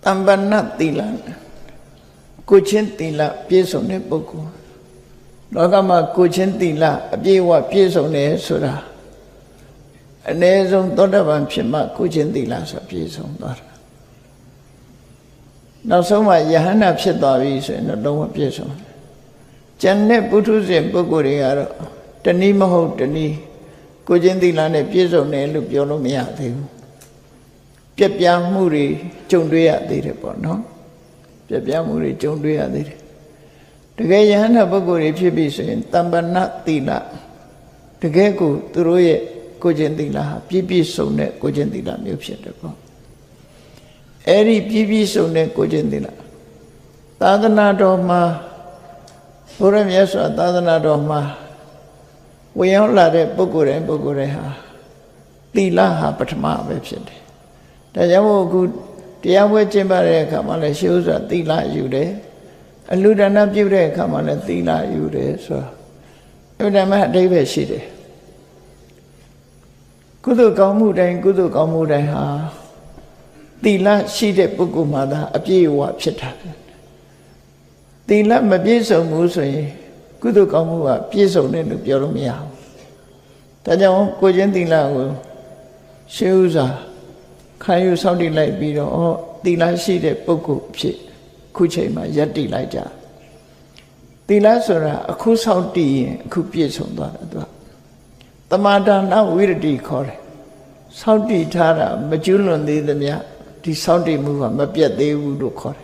Tambana tila Kuchin tila Pieso ne Boku Logama Kuchin tila Abiwa Pieso ne Sura Anezon Dodavan Pima Kuchin tila Sa Pieso Dora Now so my Yahana Psetavis and the Doma Pieso Janet Butus Boguriaro Tanimo Tani Kuchin tila ne Pieso ne Lupiono Miati Pia Muri Chundria did it, no? Pia Muri Chundria did it. The Gayana Boguri Pibis in Tambana Tila. The Gaku, Turuye, Kojendila, Pipi Sone, Kojendila, Mupshetako. Eri Pipi Sone, Kojendila. Tadana Doma, Puram Yaswa, Tadana Doma. We all let it Bogure, Bogureha. Tila Hapatma website. Tajamu good Tiawe Chimbare Kamala shoes at Tila Yude, a Ludana Bude Kamala Tila Yude, so Udama David Shide. Kudu Kamuda, Kudu Kamuda ha Tila Shide Bukumada, a Pi Wapcheta. Tila Mabiso Musui, Kudu Kamua, Piso Nendu Yorumia. Tajamu Kojentila shoes are. Can you sounding like Bido or Tila see the Boku Kuchema Yati Laja? Tila Sora, a coup Saudi, Kupies on that. Tamada now weirdly call it. Saudi Tara, Majulon the Mia, the Saudi mover, Mapia they would call it.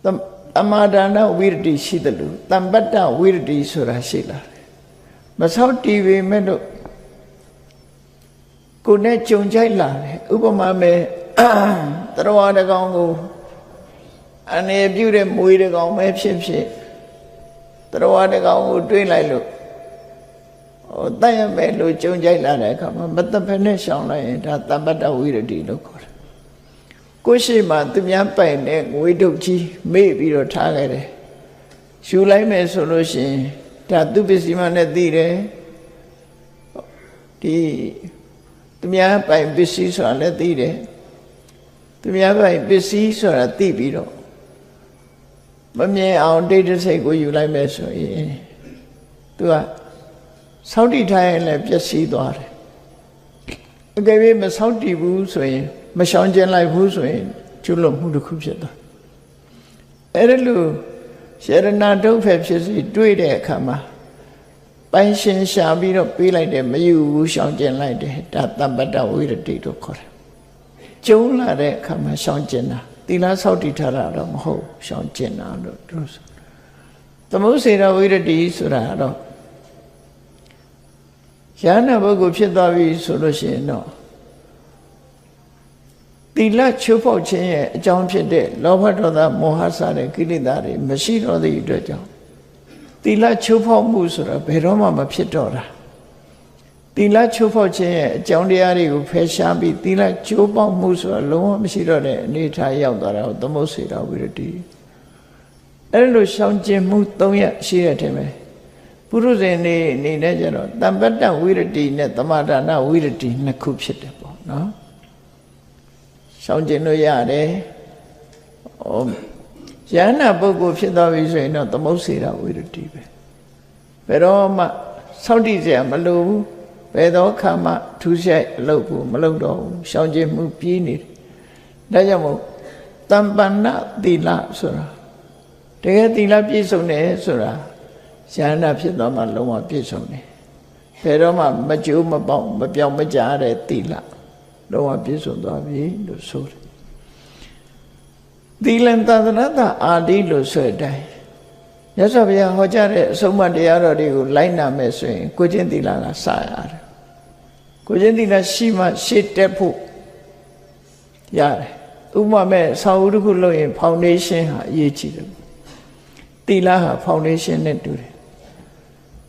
The Amada now weirdly Shidalu, Tambata weirdly Sora Shila. But Saudi we made Kune Chunjaila, Upamame, Tarawada Gongo, and a beauty Muida Gong, Mepship, Tarawada Gongo, Twilight look. Oh, Diamelo Chunjaila, come, but the penation line that Tabata weirdly look. Kushima, the Yampa, Widochi, maybe your target. Shulai me solution, that do be Simana dire. Tumia by busy so let it. Tumia by busy so at Tibiro. Mamma, our data say go you like me so. To a Saudi time left just see daughter. I gave him a Saudi boo so Mashanjan like who's way, Chulum who to Kupseta. Erelu, Serenado Pepsi, do it there, Kama. By Shin shall be not be like them, you shall gen like that, but with a date of court. Jola de come a Shan Jenna, the last Saudi Tara, ho, Shan Jenna, the most in a way the deeds rado. Yana Bogo Chetavi solution, no. The last chupo chain, John Pede, Lover of the Mohasare, Kilidari, machine of the Idra. Tila Chupo Musura, Peroma Mapitora. Tila Chupo Che, John Diari, Peshabi, Tila Chupo Musura, Loma Mishira, Nita Yaldara, the Mosira with a tea. Elo Shanji Mutoya, she at him. Puruse ne Nejero, Tambata with a tea, net the Madana with a tea, Nakupshitable, no? Shanji no yade. Yana Bogo Shitavi not the most with a TV. Pero Saudi Malu, Vedo Kama, Tusia, Lopu, Malodo, Shanji Mupini, Dayamo, Tambana Dila Sura. Take a Dila Pisone Sura, Shana Pitama Loma Pisone. Peroma Majuma Bomb, Mapiamajare Dila, Loma Pisodavi, the Sur. Dilan Tadanata Adilo said, Yasavia Hojare, somebody already line up messing, Kujendila Sayar. Kujendila Shima shit depo. Yare, Umame, Saurukulo in foundation, Yichi. Tilaha foundation and do it.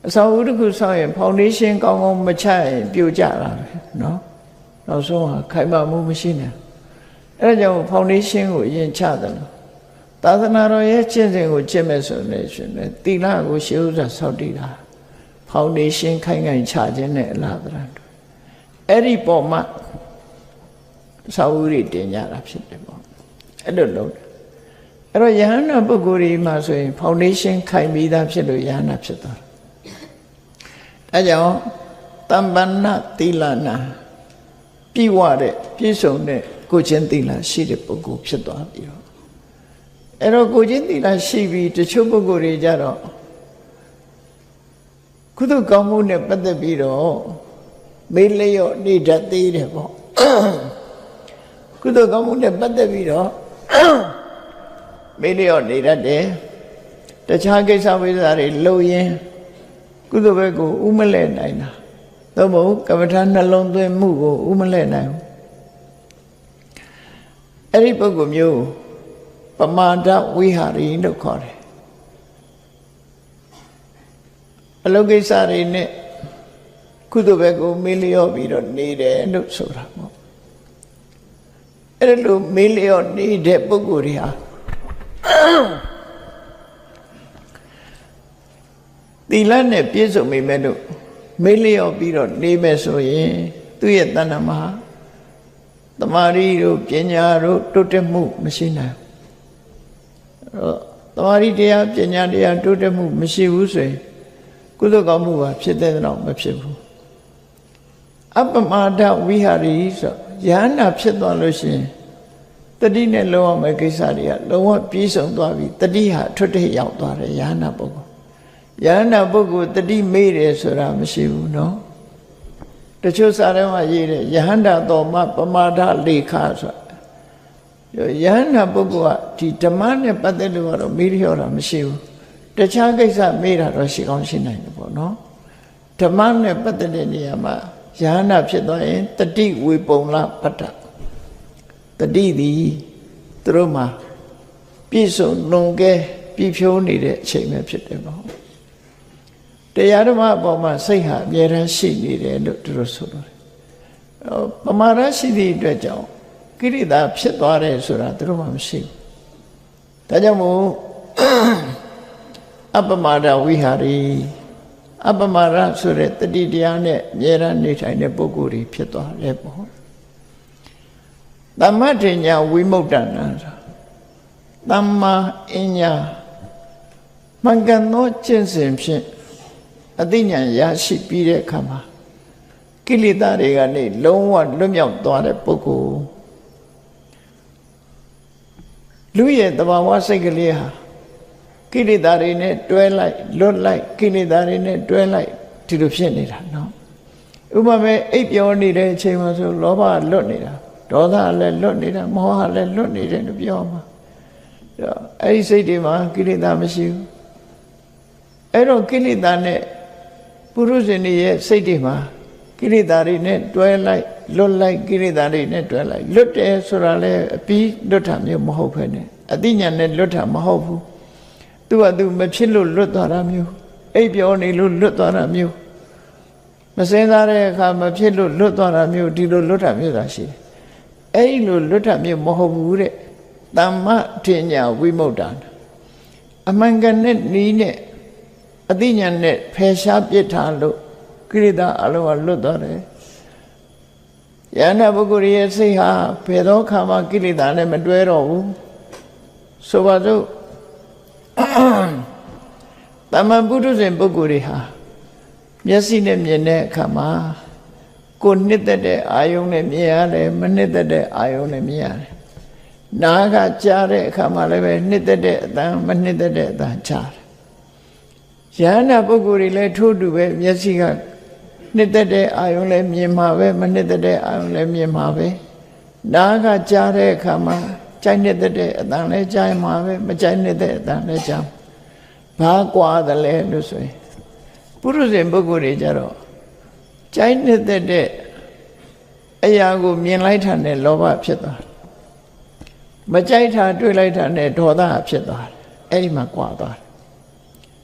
Sauruku saw in foundation gone on Machai, Bujara, no? Also, Kaima machine. Ella foundation in Chadal. Tadanaro changing with Jemeson nation, Tila who shows us Saudila. Foundation kind in charge in Ladran. Eri Poma စာဝိရိတင်ကြတာဖြစ်တယ်ပေါ့အဲ့လိုလုပ်တယ်အဲ့တော့ယဟန္တာပုဂ္ဂိုလ်တွေမှာဆိုရင် foundation ခိုင်ပြီးသားဖြစ်လို့ယဟန္တာဖြစ်သွားတယ်အဲကြောင့်တမ္ပန္နသီလနာပြည့်ဝတဲ့ပြည့်စုံတဲ့ကိုချင်းသီလရှိတဲ့ပုဂ္ဂိုလ်ဖြစ်သွားပြီးတော့အဲ့တော့ကိုချင်းသီလရှိပြီးတချို့ပုဂ္ဂိုလ်တွေကြတော့ကုသိုလ်ကောင်းမှုနဲ့ပတ်သက်ပြီးတော့မေးလျော့နေတတ်သေးတယ်ပေါ့ကုသိုလ်ကောင်းမှုနဲ့ပတ်သက်ပြီးတော့မေးလျော့နေတတ်တယ်တခြားကိစ္စဝိသတွေလုပ်ရင်ကုသိုလ်ဘက်ကိုဥမလဲနိုင်တာသို့မဟုတ်ကမ္မထာနှလုံးသွင်းမှုကိုဥမလဲနိုင်ဘူးအဲ့ဒီပုဂ္ဂိုလ်မျိုးပမာဒဝိဟာရီလို့ခေါ်တယ်အလုပ်ကိစ္စတွေနဲ့ကုသိုလ်ဘက်ကိုမေးလျော့ပြီးတော့နေတယ်လို့ဆိုတာပေါ့အဲ့လိုမေးလျော့နေတဲ့ပုဂ္ဂိုလ်တွေဟာသီလနဲ့ပြည့်စုံမိမဲ့လို့မေးလျော့ပြီးတော့နေမယ်ဆိုရင်သူ့ရဲ့တဏ္ဍာမှာတမာရီတို့ပညာတို့တိုးတက်မှုမရှိနိုင်ဘူးတမာရီတရားပညာတရားတိုးတက်မှုမရှိဘူးဆိုရင်ကုသိုလ်ကောင်းမှုပါဖြစ်တဲ့တော့မဖြစ်ဘူးအပမဒဝိဟာရီဆိုယဟန္တာဖြစ်သွားလို့ရှိရင်တတိနဲ့လုံးဝမဲ့ကိစ္စတွေကလုံးဝပြည့်စုံသွားပြီတတိဟာထွတ်တဲ့ရောက်သွားတယ်ယဟန္တာပုဂ္ဂိုလ်ယဟန္တာပုဂ္ဂိုလ်တတိမေ့တယ်ဆိုတာမရှိဘူးနော်တချို့စာထဲမှာရေးတယ်ယဟန္တာတော်မပမာဒလေခဆိုတာယဟန္တာပုဂ္ဂိုလ်ကဒီဓမ္မနဲ့ပတ်သက်လို့ကတော့မေ့လျော့တာမရှိဘူးတခြားကိစ္စမေ့တာတော့ရှိကောင်းရှိနိုင်တယ်ပေါ့နော်ဓမ္မနဲ့ပတ်သက်တဲ့နေရာမှာယဟန္တာဖြစ်သွားရင်တတိဝေပုံလပတ္တတတိသည်သူတို့မှာပြည့်စုံလွန်ကဲပြည့်ဖြိုးနေတဲ့အချိန်ပဲဖြစ်တယ်ပေါ့တရားဓမ္မအပေါ်မှာစိတ်ဟာအမြဲတမ်းရှိနေတယ်လို့သူတို့ဆိုလို့ပမာဒရှိသည့်အတွက်ကြောင့်ကိရိတာဖြစ်သွားတယ်ဆိုတာသူတို့မှမရှိဘူးဒါကြောင့်မို့အပမဒဝိဟာရီအပမဒဆိုတဲ့တတိတရားနဲ့အမြဲတမ်းနေထိုင်တဲ့ပုဂ္ဂိုလ်တွေဖြစ်သွားတယ်ပေါ့သမ္မာဋ္ဌိညာဝိမု ക്ത နာသမ္မာအညာမှန်ကန်သောကျင့်စဉ်ဖြင့်အသိဉာဏ်ရရှိပြီးတဲ့အခါမှာကိလေသာတွေကနေလုံးဝလွတ်မြောက်သွားတဲ့ပုဂ္ဂိုလ်လူရဲ့သဘာဝစိတ်ကလေးဟာကိလေသာတွေနဲ့တွဲလိုက်လွတ်လိုက်ကိလေသာတွေနဲ့တွဲလိုက်ဒီလိုဖြစ်နေတာနော်ဥပမာအိပ်ပျော်နေတဲ့အချိန်မှာဆိုလောဘလွတ်နေတာဒေါသလည်းလွတ်နေတာမောဟလည်းလွတ်နေတယ်လို့ပြောမှာအဲ့ဒီစိတ်တွေမှာကိလေသာမရှိဘူးအဲ့တော့ကိလေသာနဲ့ပုရုဇဉ်ရဲ့စိတ်တွေမှာကိလေသာတွေနဲ့တွဲလိုက်လွတ်လိုက်ကိလေသာတွေနဲ့တွဲလိုက်လွတ်တယ်ဆိုတာလည်းအပြီးလွတ်တာမျိုးမဟုတ်ဘဲနဲ့အသိဉာဏ်နဲ့လွတ်တာမဟုတ်ဘူးသူကသူမဖြစ်လို့လွတ်သွားတာမျိုးအိပ်ပျော်နေလို့လွတ်သွားတာမျိုးမစင်စားတဲ့အခါမဖြစ်လို့လွတ်သွားတာမျိုးဒီလိုလွတ်တာမျိုးသာရှိတယ်အဲ့ဒီလိုလွတ်တာမျိုးမဟုတ်ဘူးတဲ့သမ္မာထင်ညာဝိမု ക്ത အမှန်ကန်တဲ့နည်းနဲ့အသိဉာဏ်နဲ့ဖယ်ရှားပြစ်ထားလို့ကိရိတာအလုံးကလွတ်သွားတယ်ယန္တာပုဂ္ဂိုလ်ရဲ့စိတ်ဟာဘယ်တော့ခါမှကိလေသာနဲ့မတွဲတော့ဘူးဆိုပါစို့တမန်ပုထုဇဉ်ပုဂ္ဂိုလ်တွေဟာမျက်စိနဲ့မြင်တဲ့အခါမှာကိုယ်နှစ်သက်တဲ့အာယုံနဲ့မြင်ရတယ်မနှစ်သက်တဲ့အာယုံနဲ့မြင်ရတယ်နားကကြားတဲ့အခါမှာလည်းပဲနှစ်သက်တဲ့အတန်မနှစ်သက်တဲ့အတန်ကြားတယ်ယန္တာပုဂ္ဂိုလ်တွေလည်းထို့တူပဲမျက်စိကနှစ်သက်တဲ့အာယုံလည်းမြင်မှာပဲမနှစ်သက်တဲ့အာယုံလည်းမြင်မှာပဲနားကကြားတဲ့အခါမှာကြိုက်နှစ်သက်တဲ့အတန်လည်းကြားမှာပဲမကြိုက်နှစ်တဲ့အတန်လည်းကြားဘာကွာတယ်လဲလို့ဆိုရင်ပုရုဇဉ်ပုဂ္ဂိုလ်တွေကြတော့ကြိုက်နှစ်သက်တဲ့အရာကိုမြင်လိုက်တာနဲ့လောဘဖြစ်သွားတယ်မကြိုက်တာတွေ့လိုက်တာနဲ့ဒေါသဖြစ်သွားတယ်အဲ့ဒီမှာကွာသွားတယ်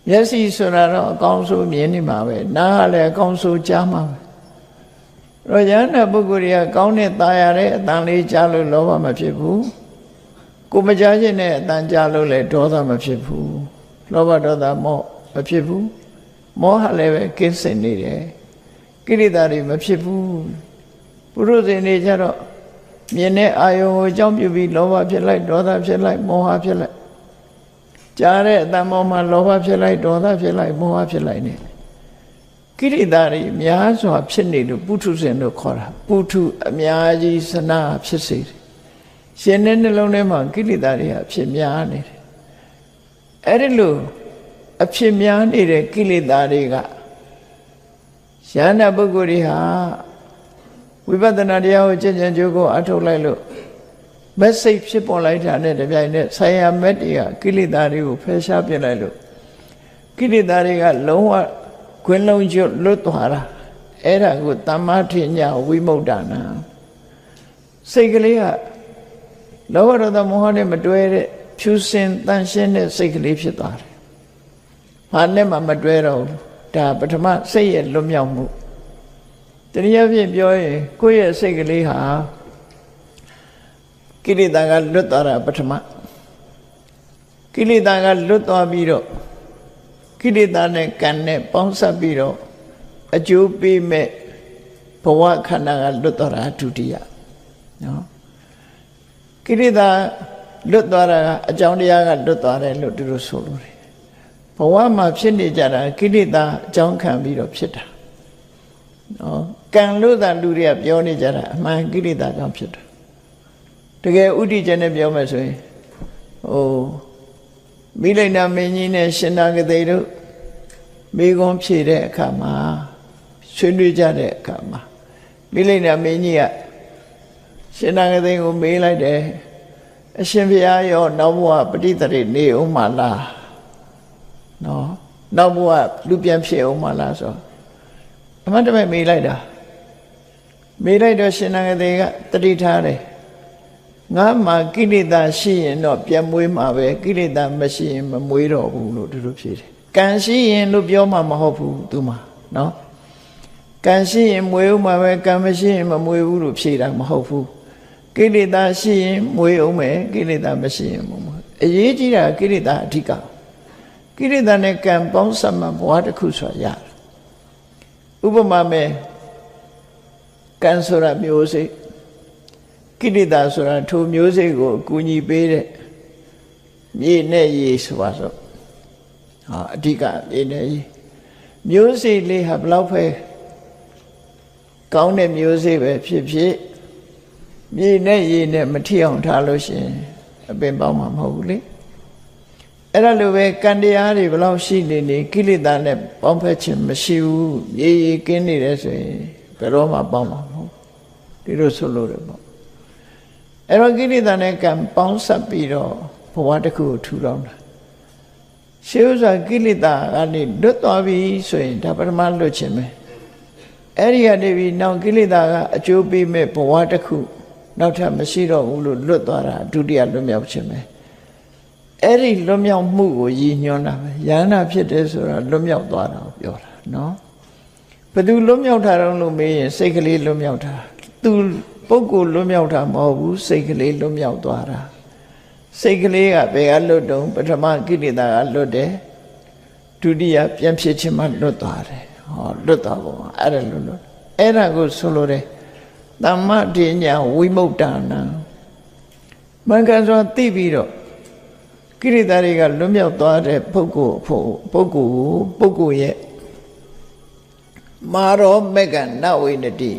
မျက်စိဆိုတာတော့အကောင်းဆုံးမြင်နေမှာပဲနားကလည်းအကောင်းဆုံးကြားမှာပဲရောယန္တာပုဂ္ဂိုလ်တွေကကောင်းတဲ့ตาရတဲ့အတန်လေးကြားလို့လောဘမဖြစ်ဘူးကိုမကြားခြင်းနဲ့အတန်ကြားလို့လည်းဒေါသမဖြစ်ဘူးလောဘဒေါသမောမဖြစ်ဘူးမောဟလည်းပဲကင်းစင်နေတယ်ကိလေသာတွေမဖြစ်ဘူးပုရုဇဉ်တွေကြတော့ မြင်တဲ့အာယုံကိုအကြောင်းပြုပြီးလောဘဖြစ်လိုက်ဒေါသဖြစ်လိုက်မောဟဖြစ်လိုက်ကြားတဲ့အတန်ပေါ်မှာလောဘဖြစ်လိုက်ဒေါသဖြစ်လိုက်မောဟဖြစ်လိုက်နေကိရိတာတွေများစွာဖြစ်နေလို့ပုထုဇဉ်တို့ခေါ်တာပုထုအများကြီးစနာဖြစ်စေတယ်ရှင်တဲ့နှလုံးထဲမှာကိရိတာတွေအဖြစ်များနေတယ်အဲ့ဒီလိုအဖြစ်များနေတဲ့ကိလေသာတွေကယန္တာပုဂ္ဂိုလ်တွေဟာဝိပဿနာတရားကိုကြင်ကြံကြိုးကိုအထုတ်လိုက်လို့မက်စိတ်ဖြစ်ပေါ်လိုက်တာနဲ့တပြိုင်နက်ဆရာမက်တွေကကိလေသာတွေကိုဖယ်ရှားပြလိုက်လို့ကိလေသာတွေကလုံးဝခွင်းလုံးကျွတ်လွတ်သွားတာအဲ့ဒါကိုတမ္မာထင်ညာဝိမု ക്ത နာစိတ်ကလေးကလောဘဒေါသမောဟနဲ့မတွဲတဲ့ဖြူစင်တန်ရှင်းတဲ့စိတ်ကလေးဖြစ်သွားတယ်။ဘာနဲ့မှမတွဲတော့ဘူး။ဒါပထမစိတ်ရဲ့လွတ်မြောက်မှု။တနည်းအားဖြင့်ပြောရင်ကိုယ့်ရဲ့စိတ်ကလေးဟာကိလေသာကလွတ်သွားတာပထမကိလေသာကလွတ်သွားပြီးတော့ကိလေသာနဲ့ကံနဲ့ပေါင်းစပ်ပြီးတော့အကျိုးပေးမဲ့ဘဝခန္ဓာကလွတ်သွားတာဒုတိယနော်ကိလေသာလွတ်သွားတာကအကြောင်းတရားကလွတ်သွားတယ်လို့သူတို့ဆိုလို့တယ်ဘဝမှာဖြစ်နေကြတာကိလေသာအကြောင်းခံပြီးတော့ဖြစ်တာနော်ကံလို့သာလူတွေကပြောနေကြတာအမှန်ကိလေသာကြောင့်ဖြစ်တာတကယ်ဥဒိကျနဲ့ပြောမယ်ဆိုရင်မိလိန်နာမင်းကြီးနဲ့ရှင်နာဂတိတို့မိဂုံဖြည့်တဲ့အခါမှာဆွေးနွေးကြတဲ့အခါမှာမိလိန်နာမင်းကြီးကရှင်နာဂတိကိုမေးလိုက်တယ်အရှင်ဘုရားရောနောက်ဘဝပဋိသန္ဓေနေအောင်မလားနော်နောက်ဘဝလူပြန်ဖြစ်အောင်မလားဆိုအမှန်တမဲ့မေးလိုက်တာမေးလိုက်တော့ရှင်နာဂတိကတတိထားတယ်ငါမှာကိလေသာရှိရင်တော့ပြန်မွေးမှာပဲကိလေသာမရှိရင်မမွေးတော့ဘူးလို့သူတို့ဖြေတယ်ကံရှိရင်လို့ပြောမှာမဟုတ်ဘူးသူမှာနော်ကံရှိရင်မွေးဦးမှာပဲကံမရှိရင်မမွေးဘူးလို့ဖြေတာမဟုတ်ဘူးကိလေသာရှိရင်မွေးအောင်မယ်ကိလေသာမရှိရင်မမွေးအရေးကြီးတာကိလေသာအဓိကကိလေသာနဲ့ကံပေါင်းစပ်မှဘဝတစ်ခုဆိုရတယ်ဥပမာမဲ့ကံဆိုတာမျိုးစိတ်ကိလေသာဆိုတာထိုမျိုးစိတ်ကိုအကူအညီပေးတဲ့မြေနဲ့ရေဆိုပါစို့အဓိကမြေနဲ့ရေမျိုးစိတ်လေးဟာဘလောက်ပဲကောင်းတဲ့မျိုးစိတ်ပဲဖြစ်ဖြစ်မြေနဲ့ရေနဲ့မထိအောင်ထားလို့ရှိရင်အပင်ပေါင်းမှာမဟုတ်ဘူးလေအဲ့ဒါလိုပဲကံတရားတွေဘလောက်ရှိနေနေကိလေသာနဲ့ပေါင်းဖက်ခြင်းမရှိဘူးရေရေကင်းနေတယ်ဆိုရင်ဘယ်တော့မှပေါင်းမှာမဟုတ်ဒီလိုဆိုလို့ရပေါ့အဲ့တော့ကိလေသာနဲ့ကံပေါင်းစပ်ပြီးတော့ဘဝတစ်ခုကိုထူထောင်တာရှေးဥစွာကိလေသာကနေလွတ်သွားပြီဆိုရင်ဒါပထမလွတ်ခြင်းပဲအဲ့ဒီကနေပြီးနောက်ကိလေသာကအကျိုးပေးမဲ့ဘဝတစ်ခုနောက်ထပ်မရှိတော့ဘူးလို့လွတ်သွားတာဒုတိယလွတ်မြောက်ခြင်းပဲအဲ့ဒီလွတ်မြောက်မှုကိုရည်ညွှန်းတာပဲယန္တာဖြစ်တယ်ဆိုတာလွတ်မြောက်သွားတာကိုပြောတာနော်ဘယ်သူလွတ်မြောက်တာတော့လို့မေးရင်စိတ်ကလေးလွတ်မြောက်တာသူပုဂ္ဂိုလ်လွတ်မြောက်တာမဟုတ်ဘူးစိတ်ကလေးလွတ်မြောက်သွားတာစိတ်ကလေးကဘယ်ကလွတ်တုံးပထမကိလေသာကလွတ်တယ်ဒုတိယပြန်ဖြစ်ခြင်းမှလွတ်သွားတယ်ဟောလွတ်သွားပုံအဲ့ဒါလွတ်အဲ့ဒါကိုဆိုလိုတယ်တမ္မတိညာဝိမု ക്ത နာမင်္ဂစွာသိပြီးတော့ကိလေသာတွေကလွတ်မြောက်သွားတဲ့ပုဂ္ဂိုလ်ရဲ့မာရောမက္ကနဝိနတိ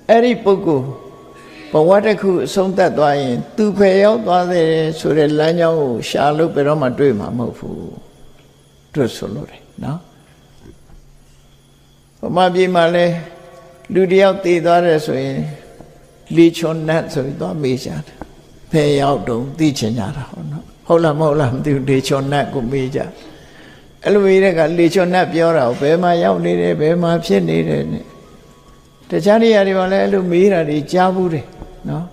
အဲ့ဒီပုဂ္ဂိုလ်ဘဝတစ်ခုအဆုံးသတ်သွားရင်သူဖယ်ရောက်သွားတယ်ဆိုတဲ့လမ်းကြောင်းကိုရှာလို့ဘယ်တော့မှတွေ့မှာမဟုတ်ဘူးတို့ဆိုလို့တယ်နော်ဘုမပြေမှာလဲလူတယောက်တည်သွားတယ်ဆိုရင်လေချွန်နတ်ဆိုပြီးသွားမေးကြတယ်ဖယ်ရောက်တော့သိချင်ကြတာဟုတ်နော်ဟုတ်လားမဟုတ်လားမသိဘူးလေချွန်နတ်ကိုမေးကြအဲ့လိုမေးတဲ့ကလေချွန်နတ်ပြောတာဘယ်မှာရောက်နေတယ်ဘယ်မှာဖြစ်နေတယ်နဲ့တခြားနေရာတွေမှာလည်းအဲ့လိုမေးတာတွေကြားဘူးတယ်နော်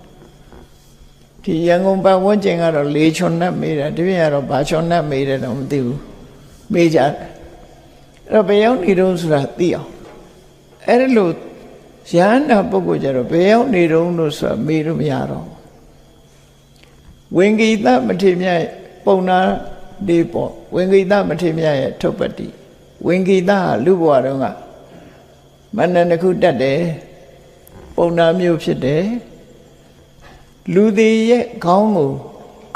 ဒီရန်ကုန်ပတ်ဝန်းကျင်ကတော့လေချွန်နတ်မေးတာတပြည့်ကတော့ဘာချွန်နတ်မေးတယ်တော့မသိဘူးမေးကြတယ်အဲ့တော့ဘယ်ရောက်နေတုံးဆိုတာသိအောင်အဲ့ဒီလိုယန္တာပုဂ္ဂိုလ်ကြတော့ဘယ်ရောက်နေတုံးလို့ဆိုတာမေးလို့မရတော့ဝင်ကိတမထေမြတ်ပုံနာဒီပေါ့ဝင်ကိတမထေမြတ်ရဲ့ထုပ္ပတ္တိဝင်ကိတဟာလူဘဝတုန်းကမန္တန်တစ်ခုတက်တယ်ပုံနာမျိုးဖြစ်တယ် လူသေးရဲ့ခေါင်းကို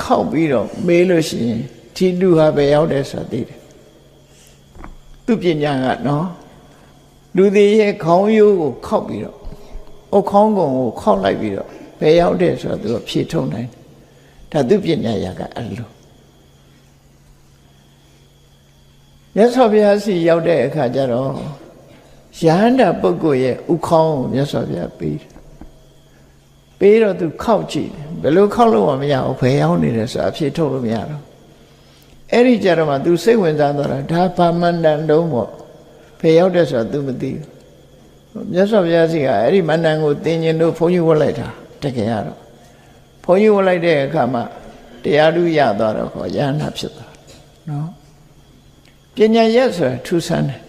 ခောက်ပြီးတော့မေးလို့ရှိရင်ဒီလူဟာပဲရောက်တယ်ဆိုတာသိတယ်သူပညာကနော်လူသေးရဲ့ခေါင်းရိုးကိုခောက်ပြီးတော့အုတ်ခေါင်းကုံကိုခောက်လိုက်ပြီးတော့ပဲရောက်တယ်ဆိုတာသူကဖြေထုတ်နိုင်တယ်ဒါသူပညာရကအဲ့လိုမြတ်စွာဘုရားစီရောက်တဲ့အခါကျတော့ယဟန္တာပုဂ္ဂိုလ်ရဲ့ဥခေါင်းကိုမြတ်စွာဘုရားပေးတော့သူခောက်ကြည့်တယ်ဘယ်လိုခောက်လို့မရဘူးဘယ်ရောက်နေတယ်ဆိုတာအဖြေထုတ်လို့မရတော့အဲ့ဒီကြတော့မှသူစိတ်ဝင်စားသွားတာဒါဘာမှန်တန်တုံးပေါ့ဘယ်ရောက်တယ်ဆိုတာသူမသိဘူးမြတ်စွာဘုရားစီကအဲ့ဒီမန္တန်ကိုသင်ញင်လို့ဘုန်းကြီးဝတ်လိုက်တာတကယ်ရတော့ဘုန်းကြီးဝတ်လိုက်တဲ့အခါမှာတရားဓုရသွားတော့ခေါ်ယဟန္တာဖြစ်သွားနော်ပညာရက်ဆိုတာထူးဆန်းတယ်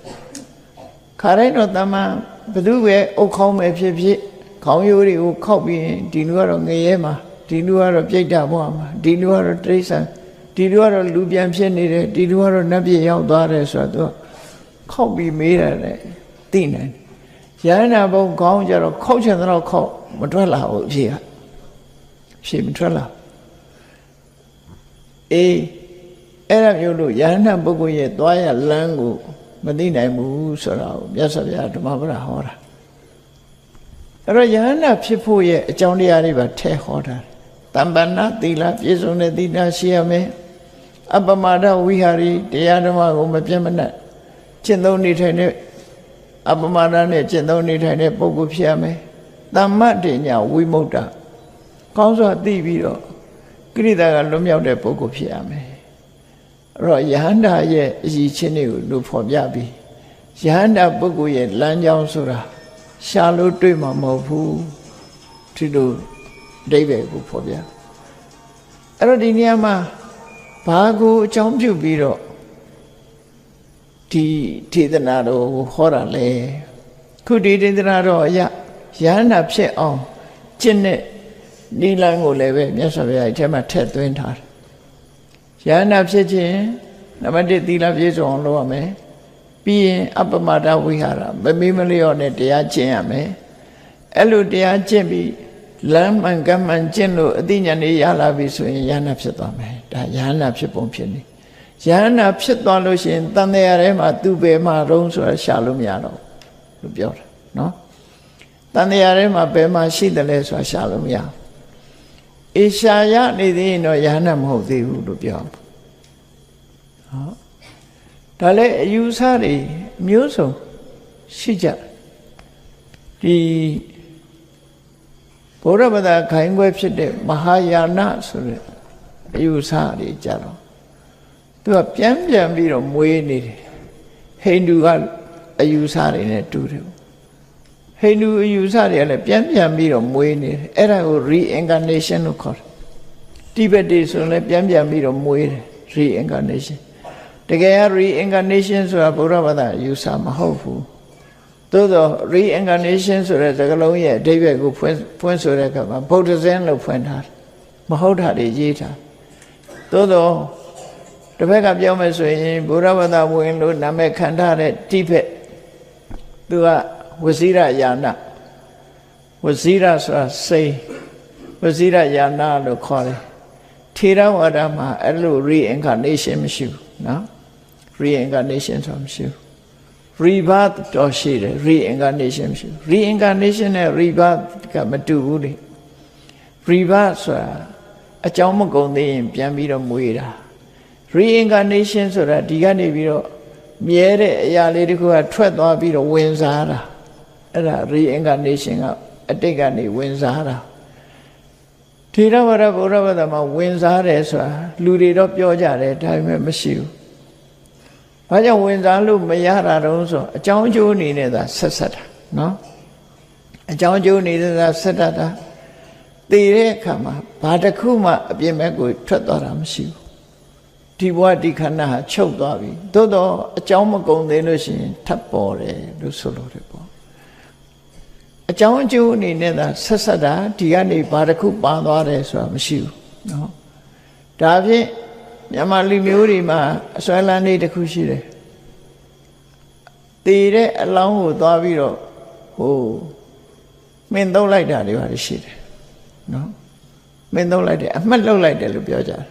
ခါတိုင်းတော့တမန်ဘသူပဲအုတ်ခေါင်းပဲဖြစ်ဖြစ်ခေါင်းရိုးတွေကိုခောက်ပြီးဒီလူကတော့ငရဲမှာဒီလူကတော့ပြိတ္တာဘဝမှာဒီလူကတော့တိရစ္ဆာန်ဒီလူကတော့လူပြန်ဖြစ်နေတယ်ဒီလူကတော့နတ်ပြည်ရောက်သွားတယ်ဆိုတော့ခောက်ပြီးမေးရတယ်သိနိုင်ရဟန္တာဘုံခေါင်းကြတော့ခောက်ချင်တော့ခောက်မထွက်လာဘူးအဖြေမထွက်လာအေးအဲ့ဒါမျိုးလို့ယဟန္တာပုဂ္ဂိုလ်ရဲ့သွားရလမ်းကိုမသိနိုင်ဘူးဆိုတာကိုမြတ်စွာဘုရားဓမ္မပဒဟောတာအဲ့တော့ယဟန္တာဖြစ်ဖို့ရဲ့အကြောင်းတရားတွေပါထည့်ဟောတာတမ္ပန္နသီလပြည့်စုံတဲ့သီလရှိရမယ်အပမဒဝိဟာရီတရားဓမ္မကိုမပြတ်မနှက်ကျင့်သုံးနေထိုင်တဲ့အပမဒနဲ့ကျင့်သုံးနေထိုင်တဲ့ပုဂ္ဂိုလ်ဖြစ်ရမယ်သမ္မတဉ္ဇဝိမု ക്ത ကောင်းစွာသိပြီးတော့ကိရိတာကလွတ်မြောက်တဲ့ပုဂ္ဂိုလ်ဖြစ်ရမယ်အဲ့တော့ယဟန္တာရဲ့အရည်ချင်းတွေကိုလူဖော်ပြပြီးယဟန္တာပုဂ္ဂိုလ်ရဲ့လမ်းကြောင်းဆိုတာရှာလို့တွေ့မှာမဟုတ်ဘူးဒီလိုအဓိပ္ပာယ်ကိုဖော်ပြအဲ့တော့ဒီနေရာမှာဘာကိုအကြောင်းပြုပြီးတော့ဒီဒေသနာတော်ကိုဟောတာလဲခုဒီဒေသနာတော်အရယဟန္တာဖြစ်အောင်ကျင့်တဲ့နိလန်းကိုလည်းပဲမြတ်စွာဘုရားအထက်မှာထည့်သွင်းထားတယ်ယဟန္တာဖြစ်ခြင်းနံပါတ်1သီလပြည့်စုံအောင်လုပ်ရမယ်ပြီးရင်အပမဒဝိဟာရမမေးမလျော့နဲ့တရားကျင့်ရမယ်အဲ့လိုတရားကျင့်ပြီးလမ်းမှန်ကမှန်ကျင့်လို့အသိဉာဏ်တွေရလာပြီဆိုရင်ယဟန္တာဖြစ်သွားမယ်ဒါယဟန္တာဖြစ်ပုံဖြစ်နေယဟန္တာဖြစ်သွားလို့ရှိရင်တန်တရားထဲမှာသူ့ဘယ်မှာတုံးဆိုတာရှာလို့မရတော့လို့ပြောတာနော်တန်တရားထဲမှာဘယ်မှာရှိတယ်လဲဆိုတာရှာလို့မရဘူးအေရှာရနေသေးရင်တော့ယဟန္တာမဟုတ်သေးဘူးလို့ပြောဟောဒါလည်းအယူဆတွေမျိုးစုံရှိကြဒီဘုရားဘာသာခိုင်းခွဲဖြစ်တဲ့မဟာယာနဆိုတဲ့အယူဆတွေကြတော့သူကပြန်ပြီးတော့မွေးနေတယ်ဟိန္ဒူကအယူဆတွေနဲ့တူတယ်ဟိန္ဒူအယူဆတွေကလည်းပြန်ပြီးတော့မွေးနေတယ်အဲ့ဒါကို reincarnation လို့ခေါ်တယ်တိဘက်တွေဆိုလည်းပြန်ပြီးတော့မွေးတယ် reincarnation တကယ် reincarnation ဆိုတာဘုရားဘာသာအယူဆမဟုတ်ဘူးသို့သော reincarnation ဆိုတဲ့စကားလုံးရဲ့အဓိပ္ပာယ်ကိုဖွင့်ဆိုတဲ့အခါမှာ Buddhism လို့ဖွင့်ထားတယ်မဟုတ်တာတွေရေးထားသို့သောတစ်ဖက်ကပြောမယ်ဆိုရင်ဘုရားဘာသာဝင်လို့နာမည်ခံထားတဲ့တိဘက်သူကဝစီရယာနဝစီရဆိုတာစိတ်ဝစီရယာနလို့ခေါ်တယ်ထေရဝါဒမှာအဲ့လို reincarnation မရှိဘူးနော် reincarnation ဆိုတာမရှိဘူး rebirth တော့ရှိတယ် reincarnation မရှိဘူး reincarnation နဲ့ rebirth ကမတူဘူးလေ rebirth ဆိုတာအကြောင်းမကုန်သေးရင်ပြန်ပြီးတော့မွေးတာ reincarnation ဆိုတာဒီကနေပြီးတော့မြဲတဲ့အရာလေးတစ်ခုကထွက်သွားပြီးတော့ဝင်စားတာအဲ့ဒါ reincarnation ကအတိတ်ကနေဝင်စားတာထေရဝါဒဗုဒ္ဓဘာသာမှာဝင်စားတယ်ဆိုတာလူတွေတော့ပြောကြတယ်ဒါပေမဲ့မရှိဘူးဘာကြောင့်ဝင်စားလို့မရတာတုံးဆိုအကြောင်းအကျိုးအနေနဲ့သာဆက်ဆက်တာနော်အကြောင်းအကျိုးအနေနဲ့သာဆက်တတ်တာသိတဲ့အခါမှာဘာတစ်ခုမှအပြစ်မဲ့ကိုထွက်သွားတာမရှိဘူးဒီဘဝဒီခန္ဓာဟာချုပ်သွားပြီသို့တော့အကြောင်းမကုန်သေးလို့ရှိရင်ထပ်ပေါ်တယ်လို့ဆိုလို့တယ်ပေါ့အကြောင်းအကျိုးအနေနဲ့သာဆက်ဆက်တာဒီကနေဘာတစ်ခုပါသွားတယ်ဆိုတာမရှိဘူးနော်ဒါဖြင့်မြန်မာလူမျိုးတွေမှာအစွဲလန်းလေးတစ်ခုရှိတယ်တည်တဲ့အလောင်းကိုသွားပြီးတော့မင်းသုံးလိုက်တာတွေပါရှိတယ်နော် မင်းသုံးလိုက်တယ်အမှတ်လောက်လိုက်တယ်လို့ပြောကြတယ်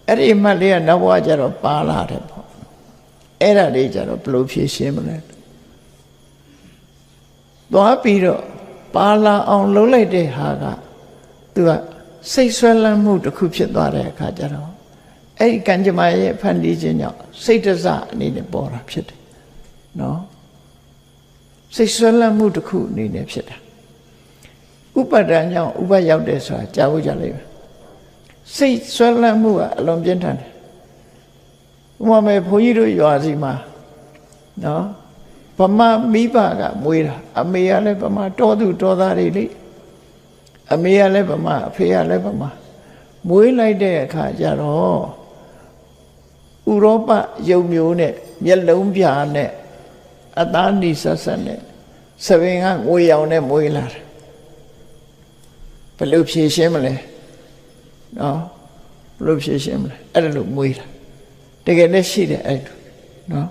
အဲ့ဒီအမှတ်လေးကနောက်ဘဝကျတော့ပါလာတယ်ပေါ့အဲ့ဒါလေးကျတော့ဘယ်လိုဖြေရှင်းမလဲသွားပြီးတော့ပါလာအောင်လုပ်လိုက်တဲ့ဟာကသူကစိတ်ဆွဲလန်းမှုတစ်ခုဖြစ်သွားတဲ့အခါကျတော့အဲ့ဒီကံကြမ္မာရဲ့ဖန်တီးခြင်းကြောင့်စိတ်တစအနေနဲ့ပေါ်တာဖြစ်တယ်နော်စိတ်ဆွဲလန်းမှုတစ်ခုအနေနဲ့ဖြစ်တာဥပါဒဏ်ကြောင့်ဥပရောက်တယ်ဆိုတာကြားဖို့ကြလိမ့်မယ်စိတ်ဆွဲလန်းမှုကအလွန်ပြင်းထန်တယ်ဥပမာဘုန်းကြီးတို့ရွာစီမှာနော်ဗမာမိဘကမွေးတာအမေကလည်းဗမာတော်သူတော်သားတွေလေအမေကလည်းဗမာအဖေကလည်းဗမာမွေးလိုက်တဲ့အခါကျတော့ဥရောပရုပ်မျိုးနဲ့မျက်လုံးပြာနဲ့အသားနီဆက်ဆက်နဲ့သပင်ကငွေရောင်နဲ့မွေးလာတယ်ဘယ်လိုဖြေရှင်းမလဲနော်ဘယ်လိုဖြေရှင်းမလဲအဲ့ဒါလို့မွေးတာတကယ်လည်းရှိတယ်အဲ့လိုနော်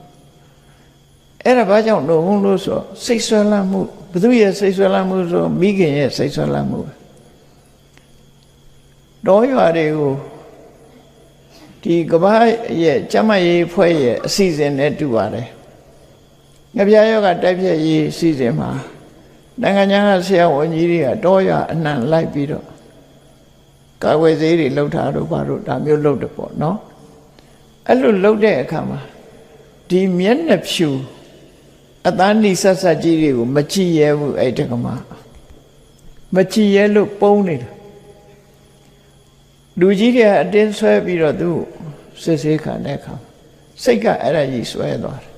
အဲ့ဒါဘာကြောင့်လို့ဆိုစိတ်ဆွဲလန်းမှုဘသူရဲ့စိတ်ဆွဲလန်းမှုဆိုမိခင်ရဲ့စိတ်ဆွဲလန်းမှုတော်ရွာတွေကိုဒီကမ္ဘာရဲ့ကျမရေးဖွဲ့ရဲ့အစီအစဉ်နဲ့တူပါတယ်ငပြားရောဂါတိုက်ဖြတ်ရေးအစီအစဉ်မှာနိုင်ငံခြားကဆရာဝန်ကြီးတွေကတော်ရွာအနှံလိုက်ပြီးတော့ကာဝယ်ဆေးတွေလှုပ်ထားတော့ဘာလို့ဒါမျိုးလှုပ်တယ်ပေါ့နော်အဲ့လိုလှုပ်တဲ့အခါမှာဒီမျက်နှာဖြူအသားနီဆက်ဆက်ကြီးတွေကိုမကြည့်ရဲဘူးအဲ့တက္ကမမကြည့်ရဲလို့ပုံနေတယ်လူကြီးတွေအတင်းဆွဲပြီးတော့သူစစ်ဆေးခံတဲ့အခါစိတ်ကအဲ့ဒါကြီးဆွဲသွားတယ်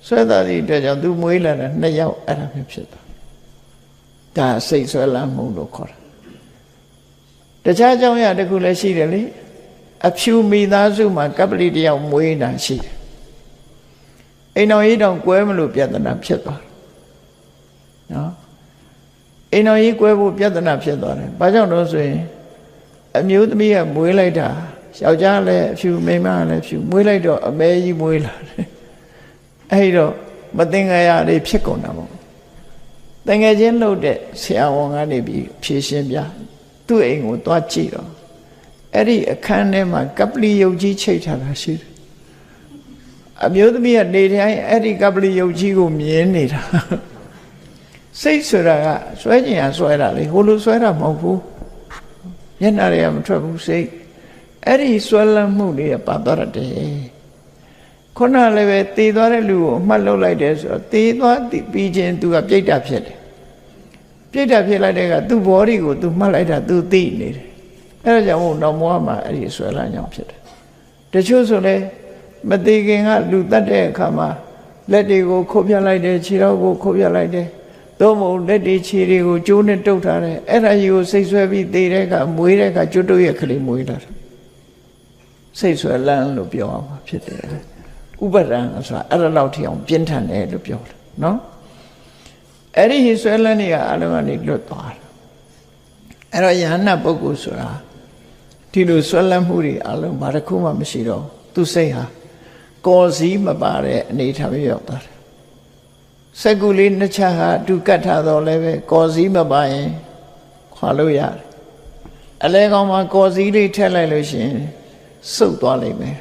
ဆွဲသွားတဲ့အတွက်ကြောင့်သူမွေးလာတဲ့2ယောက်အဲ့ဒါမျိုးဖြစ်သွားဒါစိတ်ဆွဲလန်းမှုလို့ခေါ်တာတခြားကြောင့်ရတခုလည်းရှိတယ်လေအဖြူမိသားစုမှာကပ္ပလီတယောက်မွေးတာရှိတယ်အိမ်တော်ကြီးတောင်ကွဲမလို့ပြဿနာဖြစ်သွားတယ်နော်အိမ်တော်ကြီးကွဲဖို့ပြဿနာဖြစ်သွားတယ်ဘာကြောင့်လို့ဆိုရင်အမျိုးသမီးကမွေးလိုက်တာယောက်ျားလည်းအဖြူမိန်းမလည်းဖြူမွေးလိုက်တော့အမဲကြီးမွေးလာတယ်အဲ့တော့မသင်္ကာရတွေဖြစ်ကုန်တာပေါ့တငယ်ချင်းလို့တဲ့ဆရာဝန်ကနေပြီးဖြေရှင်းပြသူ့အိမ်ကိုသွားကြည့်တော့အဲ့ဒီအခန်းထဲမှာကပလီယုတ်ကြီးချိတ်ထားတာရှိတယ်အမျိုးသမီးကနေတိုင်းအဲ့ဒီကပလီယုတ်ကြီးကိုမြင်နေတာစိတ်ဆိုတာကဆွဲကျင်ရဆွဲတာလေဟိုလိုဆွဲတာမဟုတ်ဘူးမျက်နှာတွေကမထွက်ဘူးစိတ်အဲ့ဒီဆွဲလန်းမှုတွေကပါသွားတယ်ခုနလည်းပဲတည်သွားတဲ့လူကိုအမှတ်လုပ်လိုက်တယ်ဆိုတော့တည်သွားပြီးချင်းသူကပြိတ္တာဖြစ်တယ်ပြိတ္တာဖြစ်လိုက်တဲ့ကသူ့ body ကိုသူမှတ်လိုက်တာသူသိနေတယ်အဲ့ဒါကြောင့်နောက်ဘဝမှာအဲ့ဒီဆွဲလန်းကြောင်ဖြစ်တယ်တချို့ဆိုလဲမသိခင်ကလူတတ်တဲ့အခါမှာလက်တွေကိုခုတ်ပြလိုက်တယ်ခြေထောက်ကိုခုတ်ပြလိုက်တယ်သို့မဟုတ်လက်တွေခြေတွေကိုကျိုးနဲ့တုပ်ထားတယ်အဲ့ဒါကြီးကိုစိတ်ဆွဲပြီးသေတဲ့ကမွေးတဲ့ကကျွတ်တုပ်ရဲ့ကလေးမွေးလာတယ်စိတ်ဆွဲလန်းလို့ပြောအောင်ဖြစ်တယ်ဥပါဒံဆိုတာအဲ့ဒါလောက်ထိအောင်ပြင်းထန်တယ်လို့ပြောတယ်နော်အဲ့ဒီဆွဲလန်းနေကအလုံးကနေလွတ်သွားတယ်အဲ့တော့ယဟနာပုဂ္ဂိုလ်ဆိုတာဒီလိုဆွဲလန်းမှုတွေအလုံးဘာတစ်ခုမှမရှိတော့သူစိတ်ဟာကော်စည်းမပါတဲ့အနေထားမျိုးရောက်သွားတယ်စက္ကူလေးနှစ်ချက်ဟာအတူကတ်ထားတော့လည်းပဲကော်စည်းမပါရင်ခွာလို့ရတယ်အလဲကောင်မှာကော်စည်းလေးထည့်လိုက်လို့ရှိရင်စုပ်သွားလိမ့်မယ်